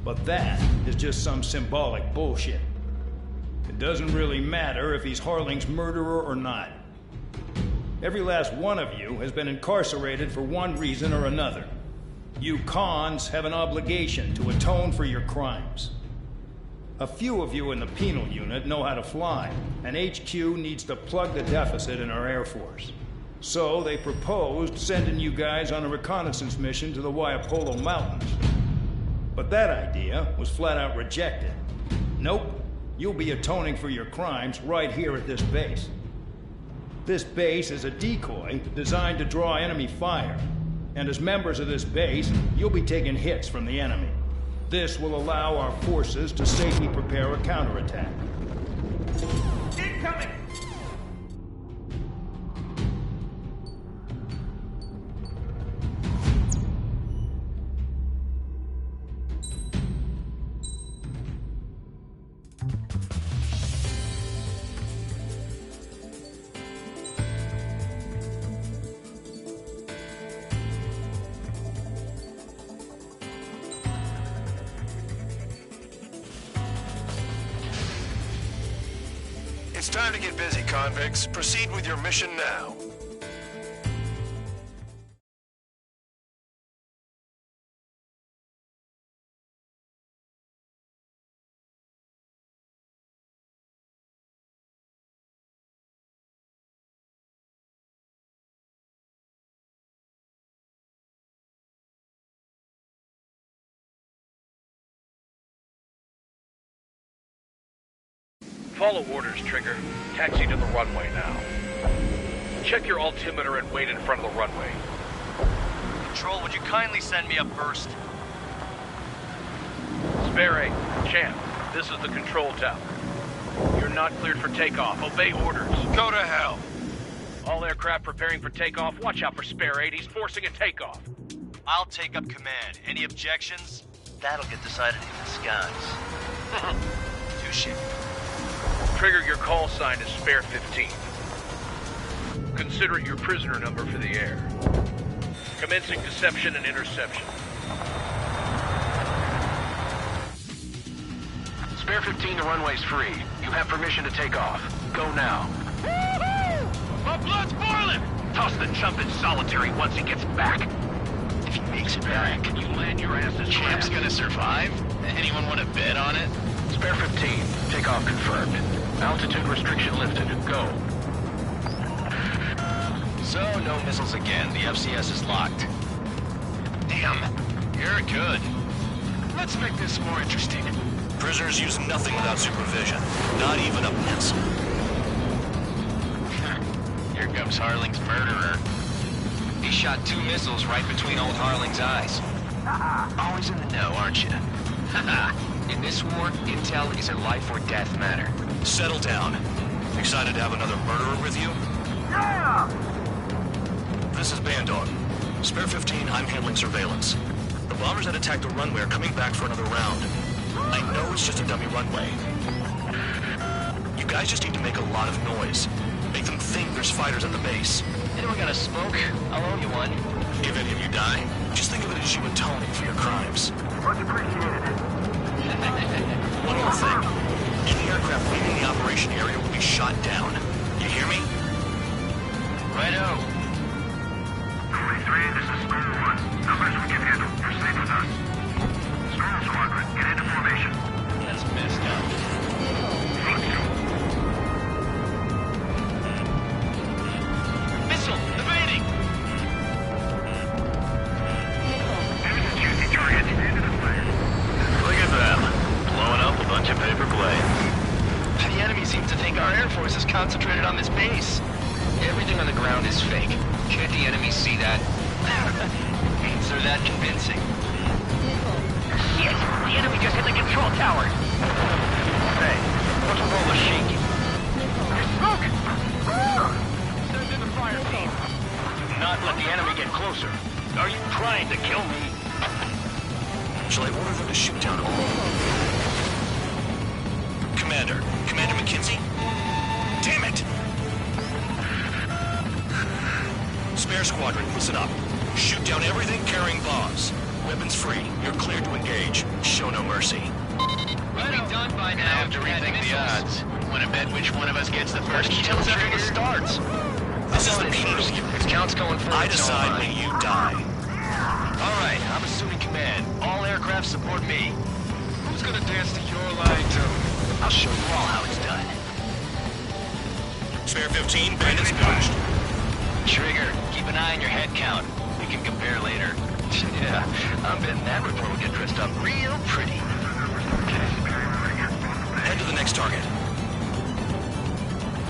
[SPEAKER 10] But that is just some symbolic bullshit. It doesn't really matter if he's Harling's murderer or not. Every last one of you has been incarcerated for one reason or another. You cons have an obligation to atone for your crimes. A few of you in the penal unit know how to fly, and HQ needs to plug the deficit in our Air Force. So they proposed sending you guys on a reconnaissance mission to the Waiapolo Mountains. But that idea was flat out rejected. Nope. You'll be atoning for your crimes right here at this base. This base is a decoy designed to draw enemy fire. And as members of this base, you'll be taking hits from the enemy. This will allow our forces to safely prepare a counterattack.
[SPEAKER 9] Incoming!
[SPEAKER 2] It's time to get busy, convicts. Proceed with your mission now.
[SPEAKER 3] Follow orders, Trigger. Taxi to the runway now. Check your altimeter and wait in front of the runway.
[SPEAKER 11] Control, would you kindly send me up first?
[SPEAKER 3] Spare 8, Champ, this is the control tower. You're not cleared for takeoff. Obey orders.
[SPEAKER 2] Go to hell.
[SPEAKER 3] All aircraft preparing for takeoff. Watch out for Spare 8. He's forcing a takeoff.
[SPEAKER 11] I'll take up command. Any objections? That'll get decided in the skies. Touche.
[SPEAKER 3] Trigger, your call sign is Spare 15. Consider it your prisoner number for the air. Commencing deception and interception.
[SPEAKER 2] Spare 15, the runway's free. You have permission to take off. Go now.
[SPEAKER 3] Woohoo! My blood's boiling!
[SPEAKER 2] Toss the chump in solitary once he gets back.
[SPEAKER 11] If he makes it back,
[SPEAKER 2] Can you land your asses?
[SPEAKER 11] Champ's gonna survive? Anyone want to bet on it?
[SPEAKER 2] Spare 15, takeoff confirmed. Altitude restriction lifted. Go.
[SPEAKER 11] So, no missiles again. The FCS is locked. Damn, you're good.
[SPEAKER 2] Let's make this more interesting.
[SPEAKER 11] Prisoners use nothing without supervision. Not even a pencil. Here comes Harling's murderer. He shot 2 missiles right between old Harling's eyes.
[SPEAKER 3] Always in the know, aren't you? Haha. In this war, intel is a life or death matter.
[SPEAKER 2] Settle down. Excited to have another murderer with you?
[SPEAKER 5] Yeah!
[SPEAKER 2] This is Bandog. Spare 15, I'm handling surveillance. The bombers that attacked the runway are coming back for another round. I know it's just a dummy runway. You guys just need to make a lot of noise. Make them think there's fighters at the base.
[SPEAKER 3] Anyone got a smoke? I'll owe you one.
[SPEAKER 2] If any of you die, just think of it as you atoning for your crimes.
[SPEAKER 5] Much appreciated.
[SPEAKER 2] One more thing. Any aircraft leaving the operation area will be shot down. You hear me?
[SPEAKER 3] Righto.
[SPEAKER 5] 43, this is Storm 1. Numbers we can handle. You're safe with us. Storm Squadron, get into formation.
[SPEAKER 3] That's messed up.
[SPEAKER 5] Fuck you.
[SPEAKER 3] Missile! Evading!
[SPEAKER 5] There's a juicy target. Into the fire.
[SPEAKER 11] Look at them. Blowing up a bunch of paper planes.
[SPEAKER 3] The enemy seems to think our Air Force is concentrated on this base. Everything on the ground is fake. Can't the enemy see that? They're that convincing. Yes, the enemy just hit the control tower. Hey, what's with all the shaking? There's smoke! Send in the fire team. Do not let the enemy get closer. Are you trying to kill me?
[SPEAKER 2] Shall I order them to shoot down all? Commander McKenzie? Damn it! Spare squadron, listen up. Shoot down everything carrying bombs. Weapons free. You're cleared to engage. Show no mercy.
[SPEAKER 3] We'll be done by now. I have to rethink the odds. Want to bet which one of us gets the first kill after it starts?
[SPEAKER 2] This is the first.
[SPEAKER 3] If count's going forward,
[SPEAKER 2] I decide when you die.
[SPEAKER 3] All right, I'm assuming command. All aircraft support me. Who's gonna dance to your line, too? I'll show you all how it's done.
[SPEAKER 2] Spare 15, bandits finished.
[SPEAKER 3] Trigger, keep an eye on your head count. We can compare later. Yeah, I'm betting that report will get dressed up real pretty.
[SPEAKER 2] Head to the next target.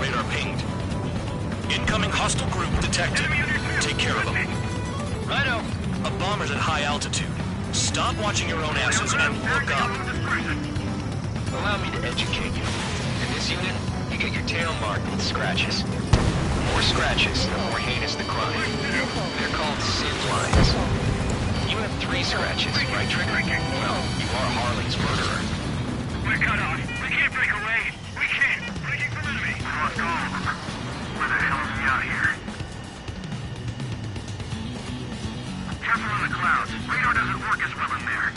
[SPEAKER 2] Radar pinged. Incoming hostile group detected. Take care of them.
[SPEAKER 3] Righto.
[SPEAKER 2] A bomber's at high altitude. Stop watching your own asses and look up.
[SPEAKER 3] Allow me to educate you. In this unit, you get your tail marked with scratches. The more scratches, the more heinous the crime. They're called sin lines. You have 3 scratches, right, Trigger? Well, you are Harley's murderer.
[SPEAKER 5] We're cut off. We can't break away. We can't. Breaking from enemy. We lost all of them. Where the hell is he out here? Careful on the clouds. Radar doesn't work as well in there.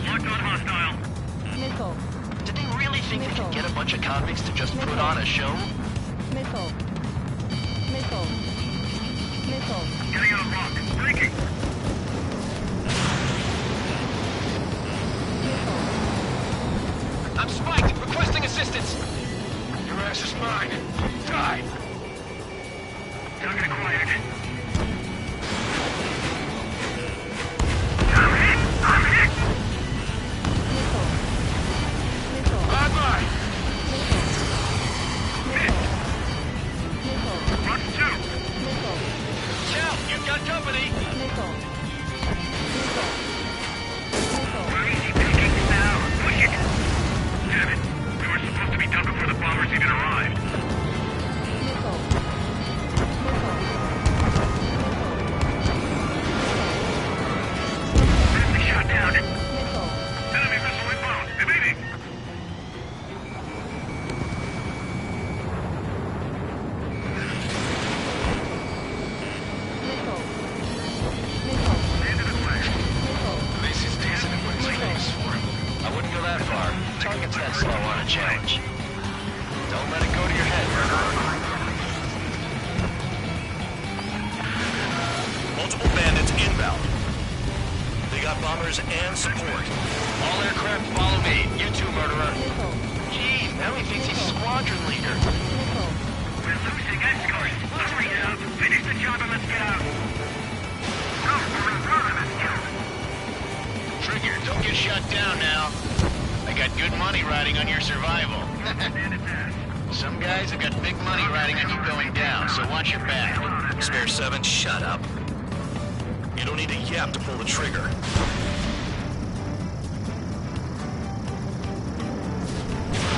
[SPEAKER 5] Locked on hostile.
[SPEAKER 12] Missile.
[SPEAKER 3] Did they really think they could get a bunch of convicts to just put on a show?
[SPEAKER 12] Missile. Missile. Missile.
[SPEAKER 5] Getting on a rock. Breaking.
[SPEAKER 3] I'm spiked! Requesting assistance!
[SPEAKER 5] Your ass is mine. Die. Don't get quiet. I'm hit. I'm hit.
[SPEAKER 12] Missile. Missile.
[SPEAKER 5] Bye-bye. Hit.
[SPEAKER 12] Missile.
[SPEAKER 5] Run 2.
[SPEAKER 12] Missile.
[SPEAKER 3] Chow, you've got company!
[SPEAKER 12] Missile. Missile. Missile.
[SPEAKER 5] We're easy pickings now. Push it. Damn it. We were supposed to be done before the bombers even arrived.
[SPEAKER 12] Missile.
[SPEAKER 5] Enemy shot down.
[SPEAKER 12] Missile.
[SPEAKER 5] Enemy missile inbound. Evading.
[SPEAKER 12] Missile. Missile.
[SPEAKER 5] Land in the flash.
[SPEAKER 12] Missile.
[SPEAKER 3] Macy's dancing in what he's famous for. I wouldn't go that far. Target's that slow on a challenge. Don't let it go to your head, murderer.
[SPEAKER 2] Multiple bandits inbound. They got bombers and support.
[SPEAKER 3] All aircraft follow me. You too, murderer.
[SPEAKER 12] Missile.
[SPEAKER 3] Gee, now he thinks he's squadron leader.
[SPEAKER 12] Missile.
[SPEAKER 5] We're losing escorts. Hurry now. Finish the job and let's get out. No, we're in front of this kill.
[SPEAKER 3] Trigger, don't get shut down now. I got good money riding on your survival.
[SPEAKER 5] Stand its ass.
[SPEAKER 3] Some guys have got big money riding on you going down, so watch your back.
[SPEAKER 2] Spare 7, shut up. You don't need a yap to pull the trigger.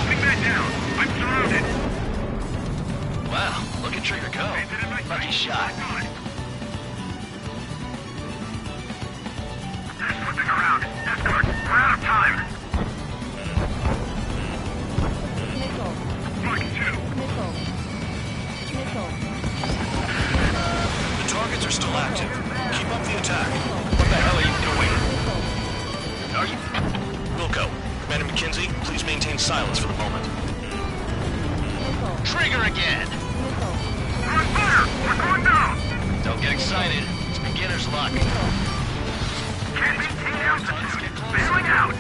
[SPEAKER 9] Moving that down. I'm surrounded.
[SPEAKER 3] Wow, look at Trigger go. Lucky shot.
[SPEAKER 9] They're slipping around. Escort, we're out of time.
[SPEAKER 12] Missile.
[SPEAKER 9] Mark 2.
[SPEAKER 12] Missile. Missile.
[SPEAKER 2] The targets are still active. Keep up the attack. What the hell are you doing? Are you... Wilco, Commander McKenzie, please maintain silence for the moment.
[SPEAKER 12] Missile.
[SPEAKER 3] Trigger again!
[SPEAKER 12] Missile.
[SPEAKER 9] We're on fire! We're going down!
[SPEAKER 3] Don't get excited. It's beginner's luck.
[SPEAKER 9] Can't maintain altitude. Bailing out.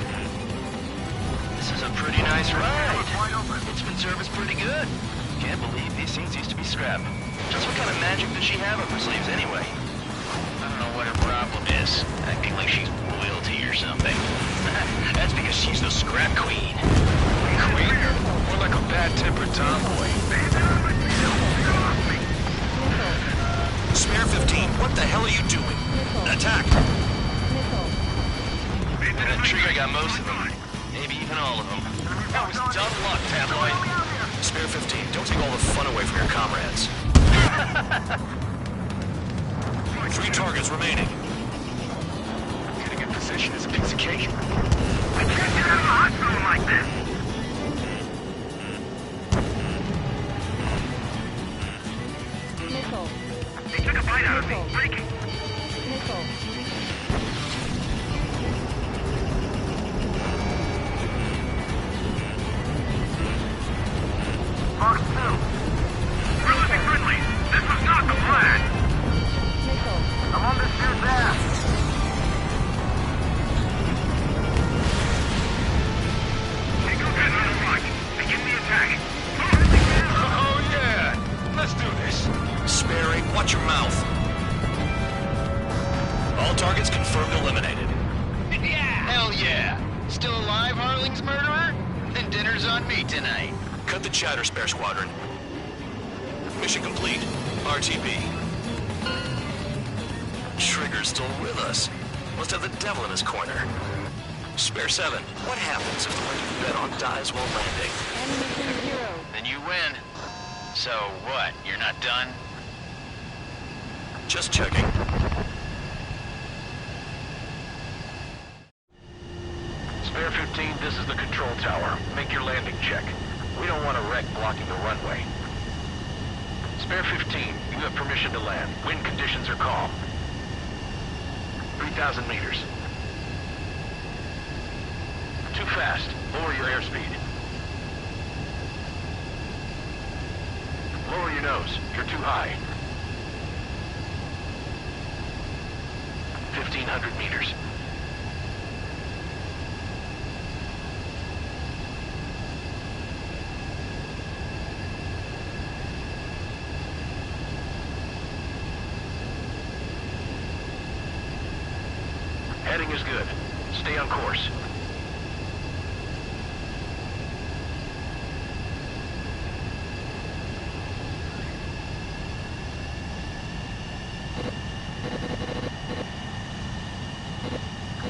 [SPEAKER 3] This is a pretty nice ride. It's been serviced pretty good. Can't believe these things used to be scrapped. Just what kind of magic does she have up her sleeves anyway? I don't know what her problem is. Acting like she's royalty or something. That's because she's the scrap queen. Queen? More like a bad-tempered tomboy.
[SPEAKER 2] Spare 15, what the hell are you doing? Attack!
[SPEAKER 12] Missile.
[SPEAKER 3] That Trigger got most of them. Maybe even all of them. That was dumb luck, Tabloid.
[SPEAKER 2] Spare 15, don't take all the fun away from your comrades. 3 targets remaining.
[SPEAKER 3] Getting in position is a piece of cake.
[SPEAKER 9] We can't get out of the hospital like this.
[SPEAKER 12] Missile.
[SPEAKER 9] They took a bite out of me. Breaking.
[SPEAKER 12] Missile.
[SPEAKER 9] Mark 2. We're losing friendly. This was not the plan.
[SPEAKER 12] Missile.
[SPEAKER 5] I'm on this dude's ass.
[SPEAKER 9] Take your head out of front. Begin the attack.
[SPEAKER 3] Oh, yeah! Let's do this.
[SPEAKER 2] Sparing, watch your mouth. All targets confirmed eliminated.
[SPEAKER 3] Yeah! Hell yeah! Still alive, Harling's murderer? Then dinner's on me tonight.
[SPEAKER 2] Cut the chatter, Spare Squadron. Mission complete. RTB. Trigger's still with us. Must have the devil in his corner. Spare 7, what happens if the one you bet on dies while landing?
[SPEAKER 12] End mission 0.
[SPEAKER 3] Then you win. So what, you're not done?
[SPEAKER 2] Just checking.
[SPEAKER 3] Spare 15, this is the control tower. Make your landing check. We don't want a wreck blocking the runway. Spare 15, you have permission to land. Wind conditions are calm. 3,000 meters. Too fast. Lower your airspeed. Lower your nose. You're too high. 1,500 meters. Heading is good. Stay on course.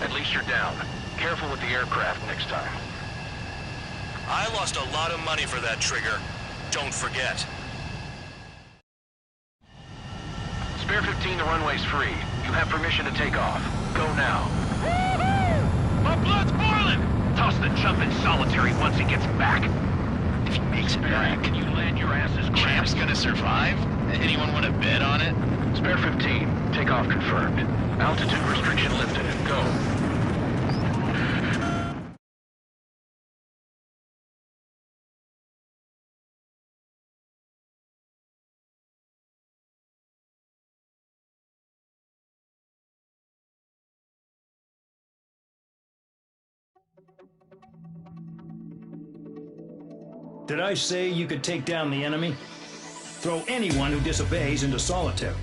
[SPEAKER 3] At least you're down. Careful with the aircraft next time.
[SPEAKER 2] I lost a lot of money for that Trigger. Don't forget.
[SPEAKER 3] Spare 15, the runway's free. You have permission to take off. Go now. My blood's boiling! Toss the chump in solitary once he gets back. If he makes it back, can you land your asses? Champ's gonna survive? Anyone want to bet on it? Spare 15, takeoff confirmed. Altitude restriction lifted. Go.
[SPEAKER 10] Did I say you could take down the enemy? Throw anyone who disobeys into solitary.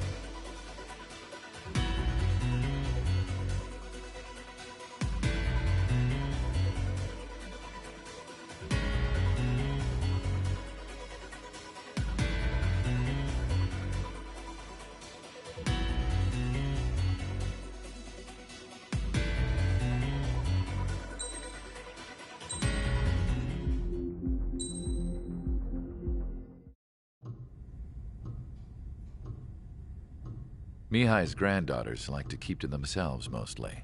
[SPEAKER 6] Mihai's granddaughters liked to keep to themselves mostly.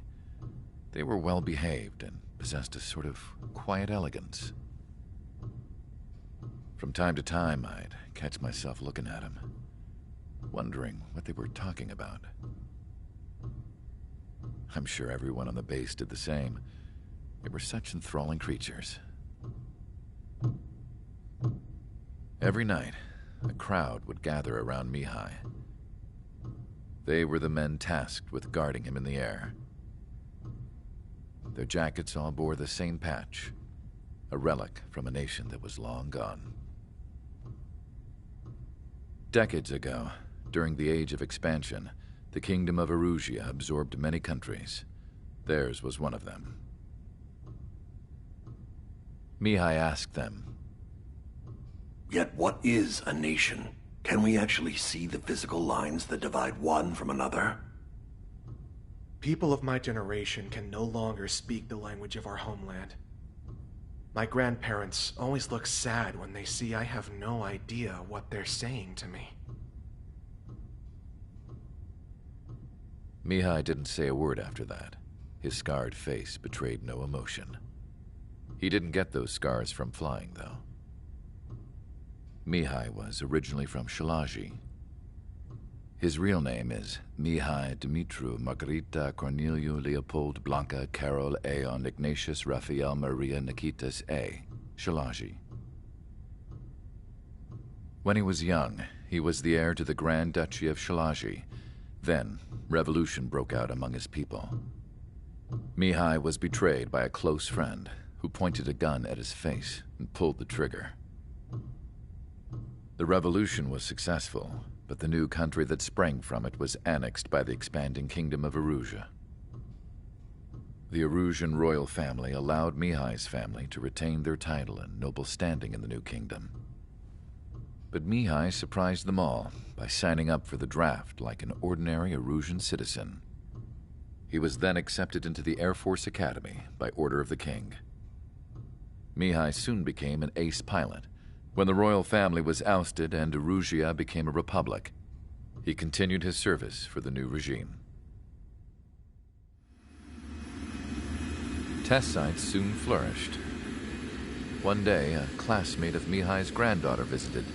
[SPEAKER 6] They were well behaved and possessed a sort of quiet elegance. From time to time, I'd catch myself looking at them, wondering what they were talking about. I'm sure everyone on the base did the same. They were such enthralling creatures. Every night, a crowd would gather around Mihai. They were the men tasked with guarding him in the air. Their jackets all bore the same patch, a relic from a nation that was long gone. Decades ago, during the Age of Expansion, the Kingdom of Erusia absorbed many countries. Theirs was one of them. Mihai asked them,
[SPEAKER 13] "Yet what is a nation? Can we actually see the physical lines that divide one from another?"
[SPEAKER 14] People of my generation can no longer speak the language of our homeland. My grandparents always look sad when they see I have no idea what they're saying to me.
[SPEAKER 6] Mihai didn't say a word after that. His scarred face betrayed no emotion. He didn't get those scars from flying, though. Mihai was originally from Shalaji. His real name is Mihai Dumitru Margarita Corneliu Leopold Blanca Carol Aeon Ignatius Raphael Maria Nikitas A. Shalaji. When he was young, he was the heir to the Grand Duchy of Shalaji. Then, revolution broke out among his people. Mihai was betrayed by a close friend who pointed a gun at his face and pulled the trigger. The revolution was successful, but the new country that sprang from it was annexed by the expanding Kingdom of Erusia. The Erusian royal family allowed Mihai's family to retain their title and noble standing in the new kingdom. But Mihai surprised them all by signing up for the draft like an ordinary Erusian citizen. He was then accepted into the Air Force Academy by order of the king. Mihai soon became an ace pilot. When the royal family was ousted and Erusia became a republic, he continued his service for the new regime. Test sites soon flourished. One day, a classmate of Mihai's granddaughter visited.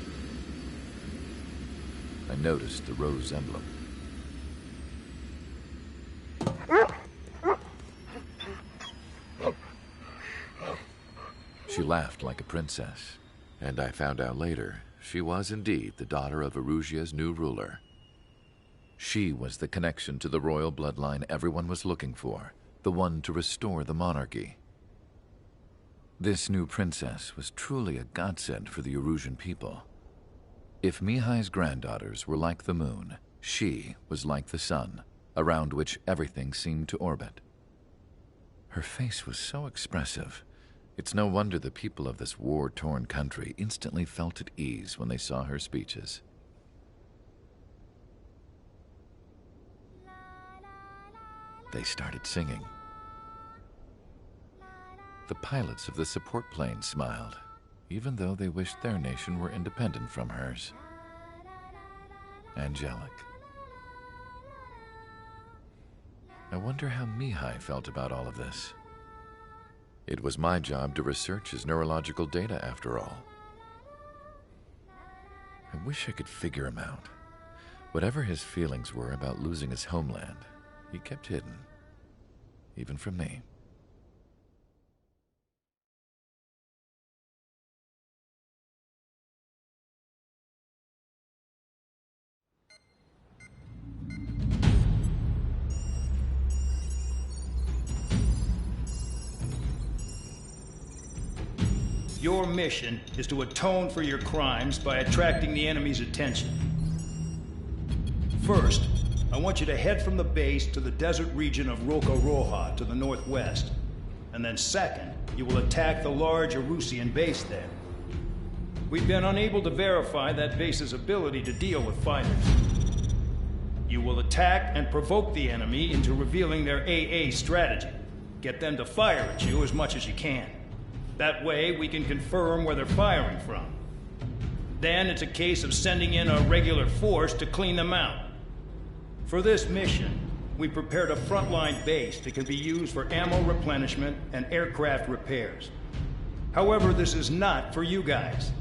[SPEAKER 6] I noticed the rose emblem. She laughed like a princess, and I found out later she was indeed the daughter of Erusia's new ruler. She was the connection to the royal bloodline everyone was looking for, the one to restore the monarchy. This new princess was truly a godsend for the Erusian people. If Mihai's granddaughters were like the moon, she was like the sun, around which everything seemed to orbit. Her face was so expressive. It's no wonder the people of this war-torn country instantly felt at ease when they saw her speeches. They started singing. The pilots of the support plane smiled, even though they wished their nation were independent from hers. Angelic. I wonder how Mihai felt about all of this. It was my job to research his neurological data, after all. I wish I could figure him out. Whatever his feelings were about losing his homeland, he kept hidden, even from me.
[SPEAKER 10] Your mission is to atone for your crimes by attracting the enemy's attention. First, I want you to head from the base to the desert region of Roca-Roja to the northwest. And then second, you will attack the large Erusian base there. We've been unable to verify that base's ability to deal with fighters. You will attack and provoke the enemy into revealing their AA strategy. Get them to fire at you as much as you can. That way, we can confirm where they're firing from. Then it's a case of sending in a regular force to clean them out. For this mission, we prepared a frontline base that can be used for ammo replenishment and aircraft repairs. However, this is not for you guys.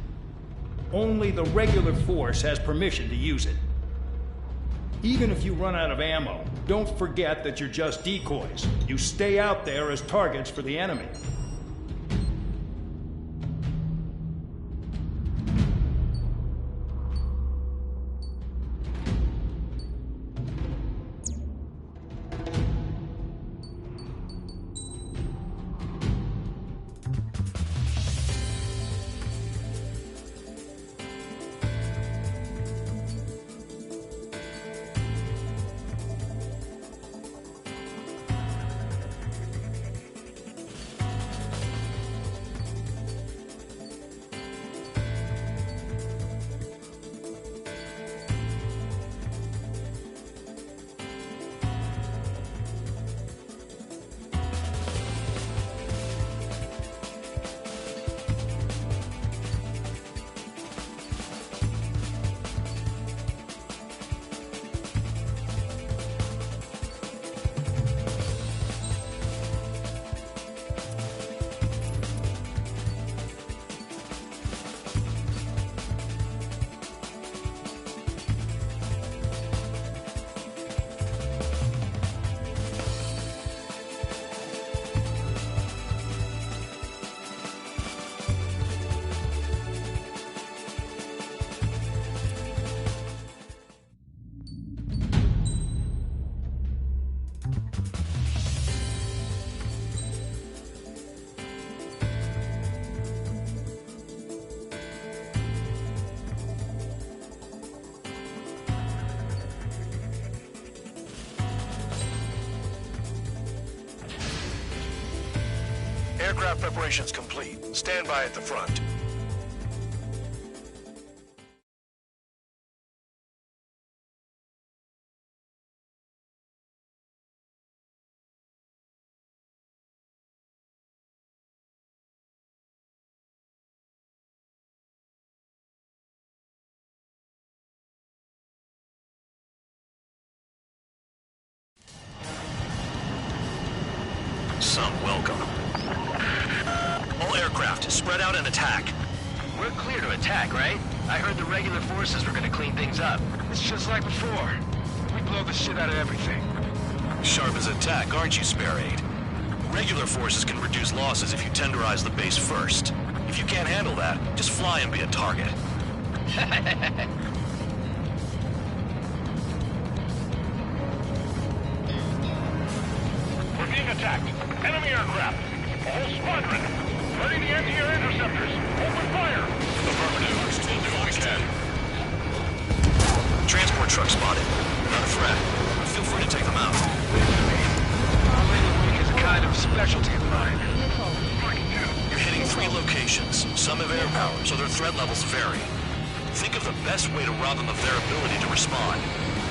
[SPEAKER 10] Only the regular force has permission to use it. Even if you run out of ammo, don't forget that you're just decoys. You stay out there as targets for the enemy.
[SPEAKER 2] Aircraft preparations complete. Stand by at the front. Some welcome. All aircraft, spread out and attack.
[SPEAKER 3] We're clear to attack, right? I heard the regular forces were gonna clean things up.
[SPEAKER 9] It's just like before. We blow the shit out of everything.
[SPEAKER 2] Sharp as attack, aren't you, Spare Aid? Regular forces can reduce losses if you tenderize the base first. If you can't handle that, just fly and be a target.
[SPEAKER 9] We're being attacked. Enemy aircraft. A whole squadron. Ready the anti-air interceptors. Open fire. Affirmative. Still do what we can.
[SPEAKER 2] Transport truck spotted. Not a threat. Feel free to take them out.
[SPEAKER 3] Is a kind of specialty of mine.
[SPEAKER 2] You're hitting 3 locations. Some have air power, so their threat levels vary. Think of the best way to rob them of their ability to respond.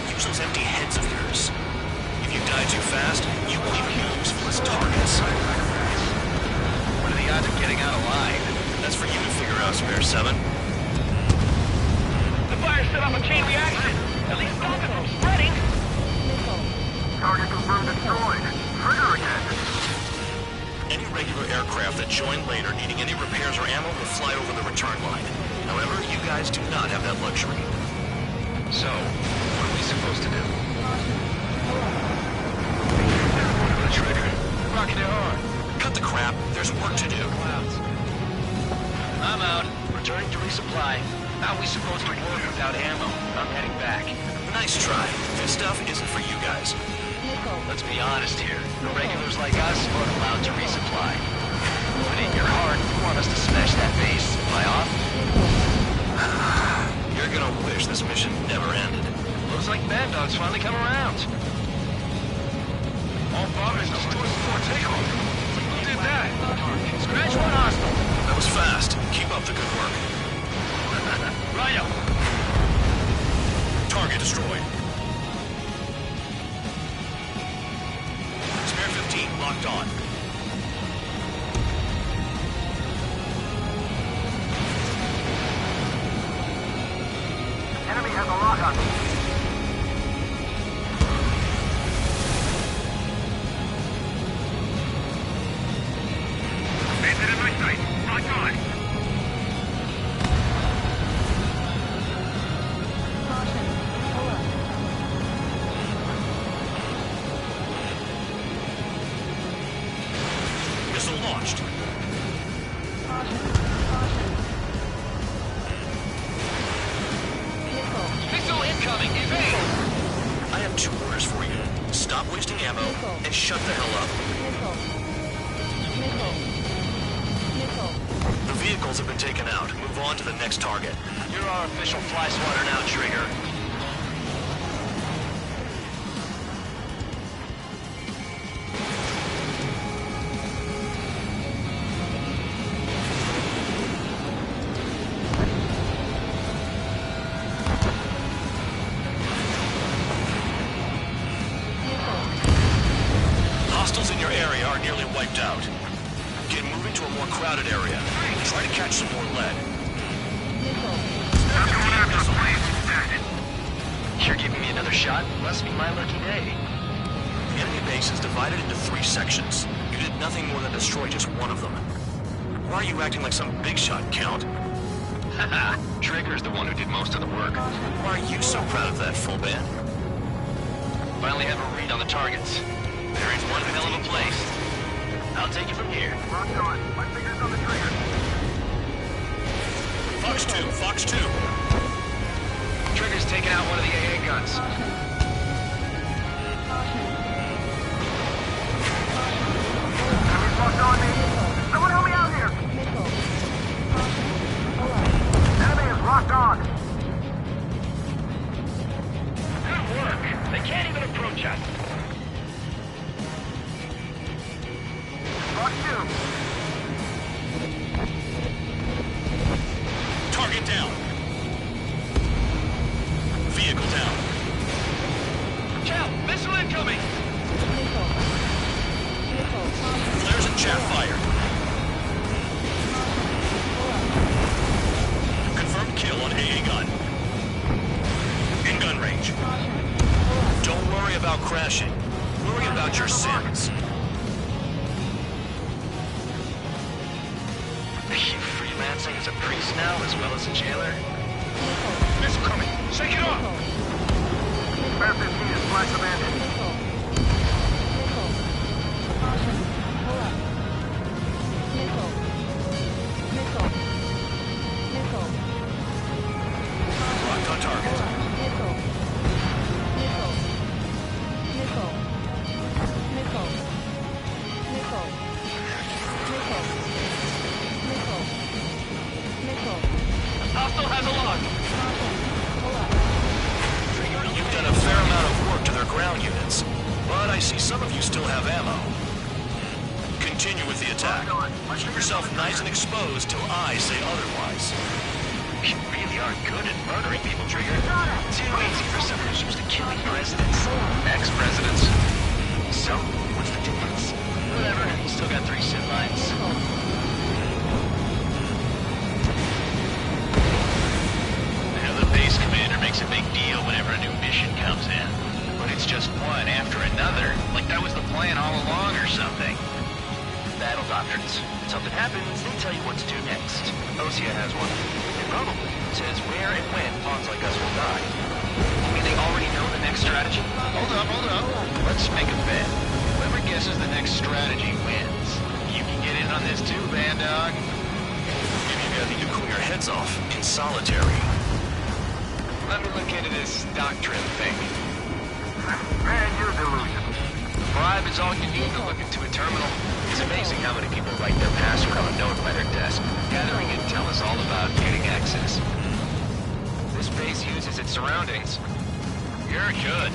[SPEAKER 2] Use those empty heads of yours. If you die too fast, you won't even be useful as targets.
[SPEAKER 3] What are the odds of getting out alive?
[SPEAKER 2] That's for you to figure out, Spare 7.
[SPEAKER 9] The fire set off a chain reaction. At least stop it from spreading.
[SPEAKER 5] Target confirmed destroyed. Trigger again.
[SPEAKER 2] Any regular aircraft that join later needing any repairs or ammo will fly over the return line. However, you guys do not have that luxury.
[SPEAKER 3] So, what are we supposed to do? The trigger. Rocking it hard.
[SPEAKER 2] Cut the crap. There's work to do.
[SPEAKER 3] I'm out. Returning to resupply. How are we supposed to work without ammo? I'm heading back.
[SPEAKER 2] Nice try. This stuff isn't for you guys.
[SPEAKER 3] Let's be honest here. The regulars like us aren't allowed to resupply. But in your heart, you want us to smash that base. Am I off?
[SPEAKER 2] You're gonna wish this mission never ended.
[SPEAKER 3] Looks like Bad Dog's finally come around.
[SPEAKER 9] All bombers destroyed before takeoff. Who did that?
[SPEAKER 3] Scratch one hostile.
[SPEAKER 2] That was fast. Keep up the good work.
[SPEAKER 3] Rhino.
[SPEAKER 2] Target destroyed. Spare 15 locked on.
[SPEAKER 5] Enemy has a lock on me.
[SPEAKER 3] incoming. Evade!
[SPEAKER 2] I have two orders for you. Stop wasting ammo and shut the hell up. The vehicles have been taken out. Move on to the next target.
[SPEAKER 3] You're our official fly swatter now, Trigger.
[SPEAKER 2] Hostiles in your area are nearly wiped out. Get moving to a more crowded area. Try to catch some more lead.
[SPEAKER 3] You're giving me another shot? Must be my lucky day.
[SPEAKER 2] The enemy base is divided into 3 sections. You did nothing more than destroy just one of them. Why are you acting like some big shot, Count?
[SPEAKER 3] Haha, Trigger's the one who did most of the work.
[SPEAKER 2] Why are you so proud of that, full band?
[SPEAKER 3] Finally have a read on the targets. They're in one hell of a place. I'll take it from here.
[SPEAKER 5] Locked on. My fingers on the trigger.
[SPEAKER 2] Fox 2, Fox 2.
[SPEAKER 3] Trigger's taking out one of the AA guns.
[SPEAKER 5] Enemy's locked on me. Someone help me out here. Enemy is locked on.
[SPEAKER 3] Good work. They can't even approach us.
[SPEAKER 5] Lock 2.
[SPEAKER 2] Target down. Vehicle down.
[SPEAKER 3] Chow, missile incoming!
[SPEAKER 2] Flares and chaff fired. Confirmed kill on AA gun. In gun range. Don't worry about crashing. Worry about your sins.
[SPEAKER 3] Are you freelancing as a priest now as well as a jailer? Missile coming! Shake it off!
[SPEAKER 5] Bear 15 is flash commanded.
[SPEAKER 2] Locked on target.
[SPEAKER 3] Hostile has a lock!
[SPEAKER 2] You've done a fair amount of work to their ground units, but I see some of you still have ammo. Continue with the attack. Keep yourself nice and exposed till I say otherwise.
[SPEAKER 3] You really are good at murdering people, Trigger. Too easy for someone who's used to killing presidents. Ex-presidents. So, what's the difference? Whatever, you still got 3 sim lines. The base commander makes a big deal whenever a new mission comes in. But it's just one after another, like that was the plan all along or something. Battle doctrines. Something happens, they tell you what to do next. Osea has one. It probably says where and when pawns like us will die. You mean they already know the next strategy? Hold up. Let's make a bet. Whoever guesses the next strategy wins. You can get in on this too, band dog.
[SPEAKER 2] Maybe you got the nuclear heads off in solitary.
[SPEAKER 3] Let me look into this doctrine thing.
[SPEAKER 5] Man, you're delusional.
[SPEAKER 3] Bribe is all you need to look into a terminal. It's amazing how many people write their password on a note by their desk. Gathering intel is all about getting access. This base uses its surroundings. You're good.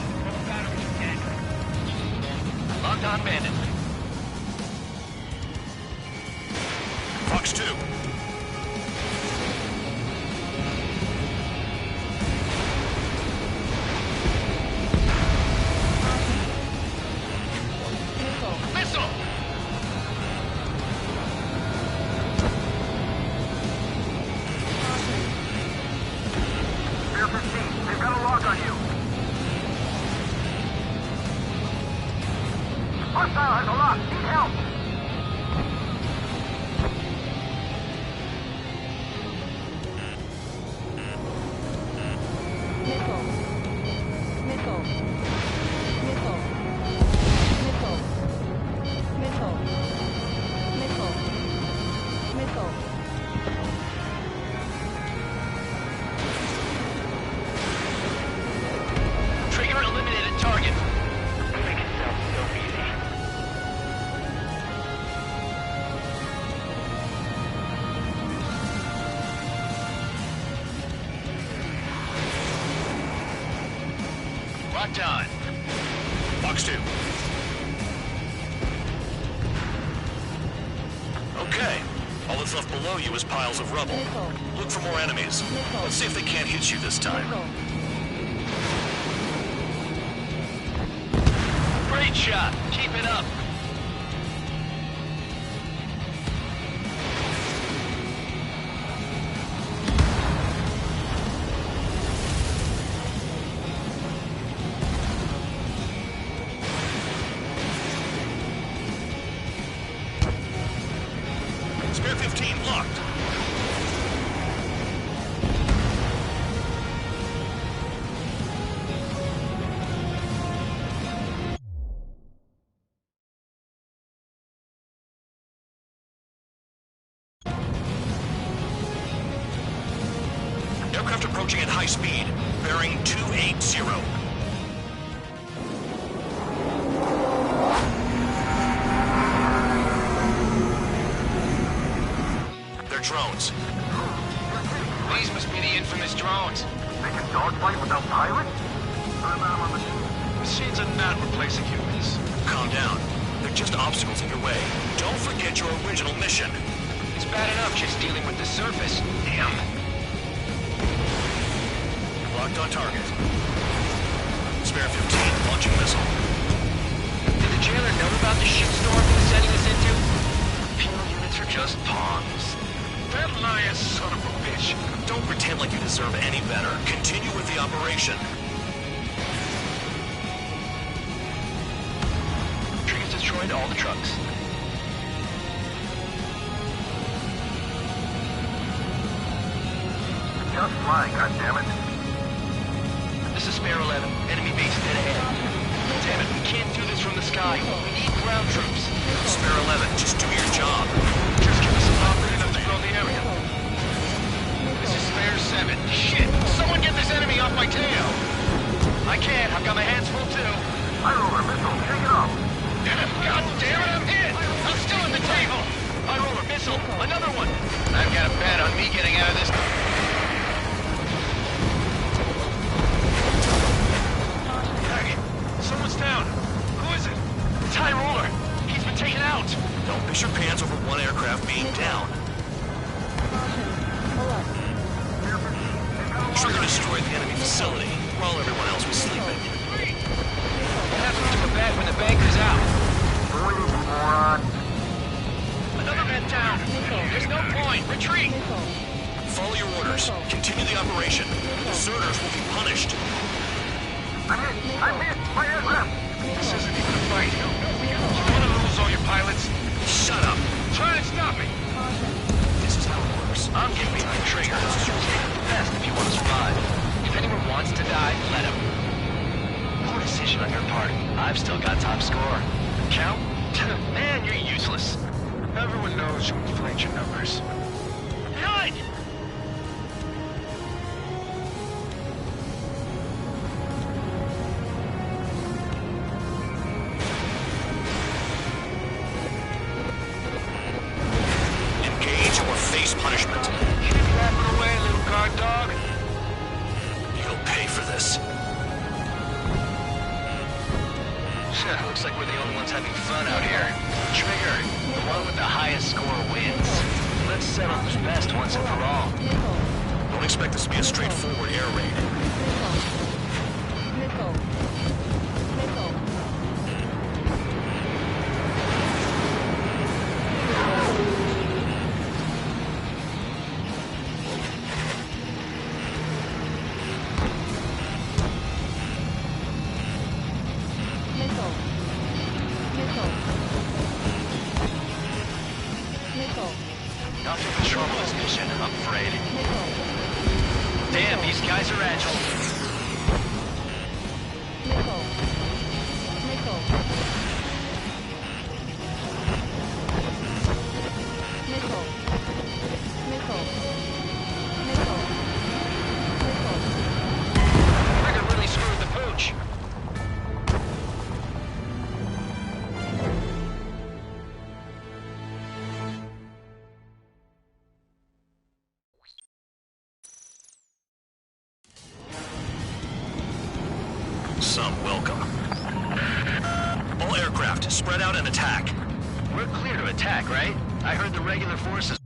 [SPEAKER 3] Locked on bandit.
[SPEAKER 2] Fox 2.
[SPEAKER 3] Missile!
[SPEAKER 5] Bear 15, they've got a lock on you. Hostile has a lock. Need help.
[SPEAKER 3] Locked on.
[SPEAKER 2] Box 2. Okay. All that's left below you is piles of rubble. Look for more enemies. Let's see if they can't hit you this time.
[SPEAKER 3] Great shot. Keep it up.
[SPEAKER 2] Spare 15 locked. Aircraft approaching at high speed, bearing 280. They're drones.
[SPEAKER 3] These must be the infamous drones.
[SPEAKER 5] They can dogfight without pilots?
[SPEAKER 3] Machines are not replacing humans.
[SPEAKER 2] Calm down. They're just obstacles in your way. Don't forget your original mission.
[SPEAKER 3] It's bad enough just dealing with the surface. Damn.
[SPEAKER 2] Locked on target. Spare 15, launching missile.
[SPEAKER 3] Did the jailer know about the shitstorm he was sending us into? Penal units are just pawns.
[SPEAKER 2] That liar son of a bitch. Don't pretend like you deserve any better. Continue with the operation.
[SPEAKER 3] Trees destroyed all the trucks.
[SPEAKER 5] Just flying, goddammit.
[SPEAKER 3] This is Spare 11. Enemy base dead ahead. Damn it, we can't do this from the sky. We need ground troops.
[SPEAKER 2] Spare 11, just do your job.
[SPEAKER 3] Just give us a lot big enough to grow the area. This is Spare 7. Shit! Someone get this enemy off my tail! I can't. I've got my hands full too.
[SPEAKER 5] I roll a missile. Take it off.
[SPEAKER 3] God damn it, I'm hit! I'm still at the table! I roll a missile. Another one. I've got a bet on me getting out of this. Someone's down. Who is it? It's High Roller. He's been taken out.
[SPEAKER 2] Don't piss your pants over one aircraft being down. Trigger destroyed the enemy facility while everyone else was sleeping.
[SPEAKER 3] What happens to a bat when the banker's out?
[SPEAKER 5] Moron.
[SPEAKER 3] Another man down. There's no point. Retreat.
[SPEAKER 2] Follow your orders. Continue the operation. Deserters will be punished.
[SPEAKER 5] I'm hit. My aircraft.
[SPEAKER 3] This isn't even a fight. You want to lose all your pilots?
[SPEAKER 2] Shut up.
[SPEAKER 3] Try and stop me.
[SPEAKER 2] This is how it works.
[SPEAKER 3] I'm getting behind the trigger. Take the best if you want to survive. If anyone wants to die, let him. Poor decision on your part. I've still got top score. Count? Man, you're useless. Everyone knows you inflate your numbers. None!
[SPEAKER 2] Engage or face punishment.
[SPEAKER 3] Keep rapping away, little guard dog.
[SPEAKER 2] You'll pay for this.
[SPEAKER 3] Looks like we're the only ones having fun out here. Trigger, the one with the highest score wins. Let's settle who's best once and for all.
[SPEAKER 2] Don't expect this to be a straightforward air raid.
[SPEAKER 3] Not to control this mission, I'm afraid. Damn, these guys are agile.
[SPEAKER 2] Some welcome. All aircraft, spread out and attack.
[SPEAKER 3] We're clear to attack, right? I heard the regular forces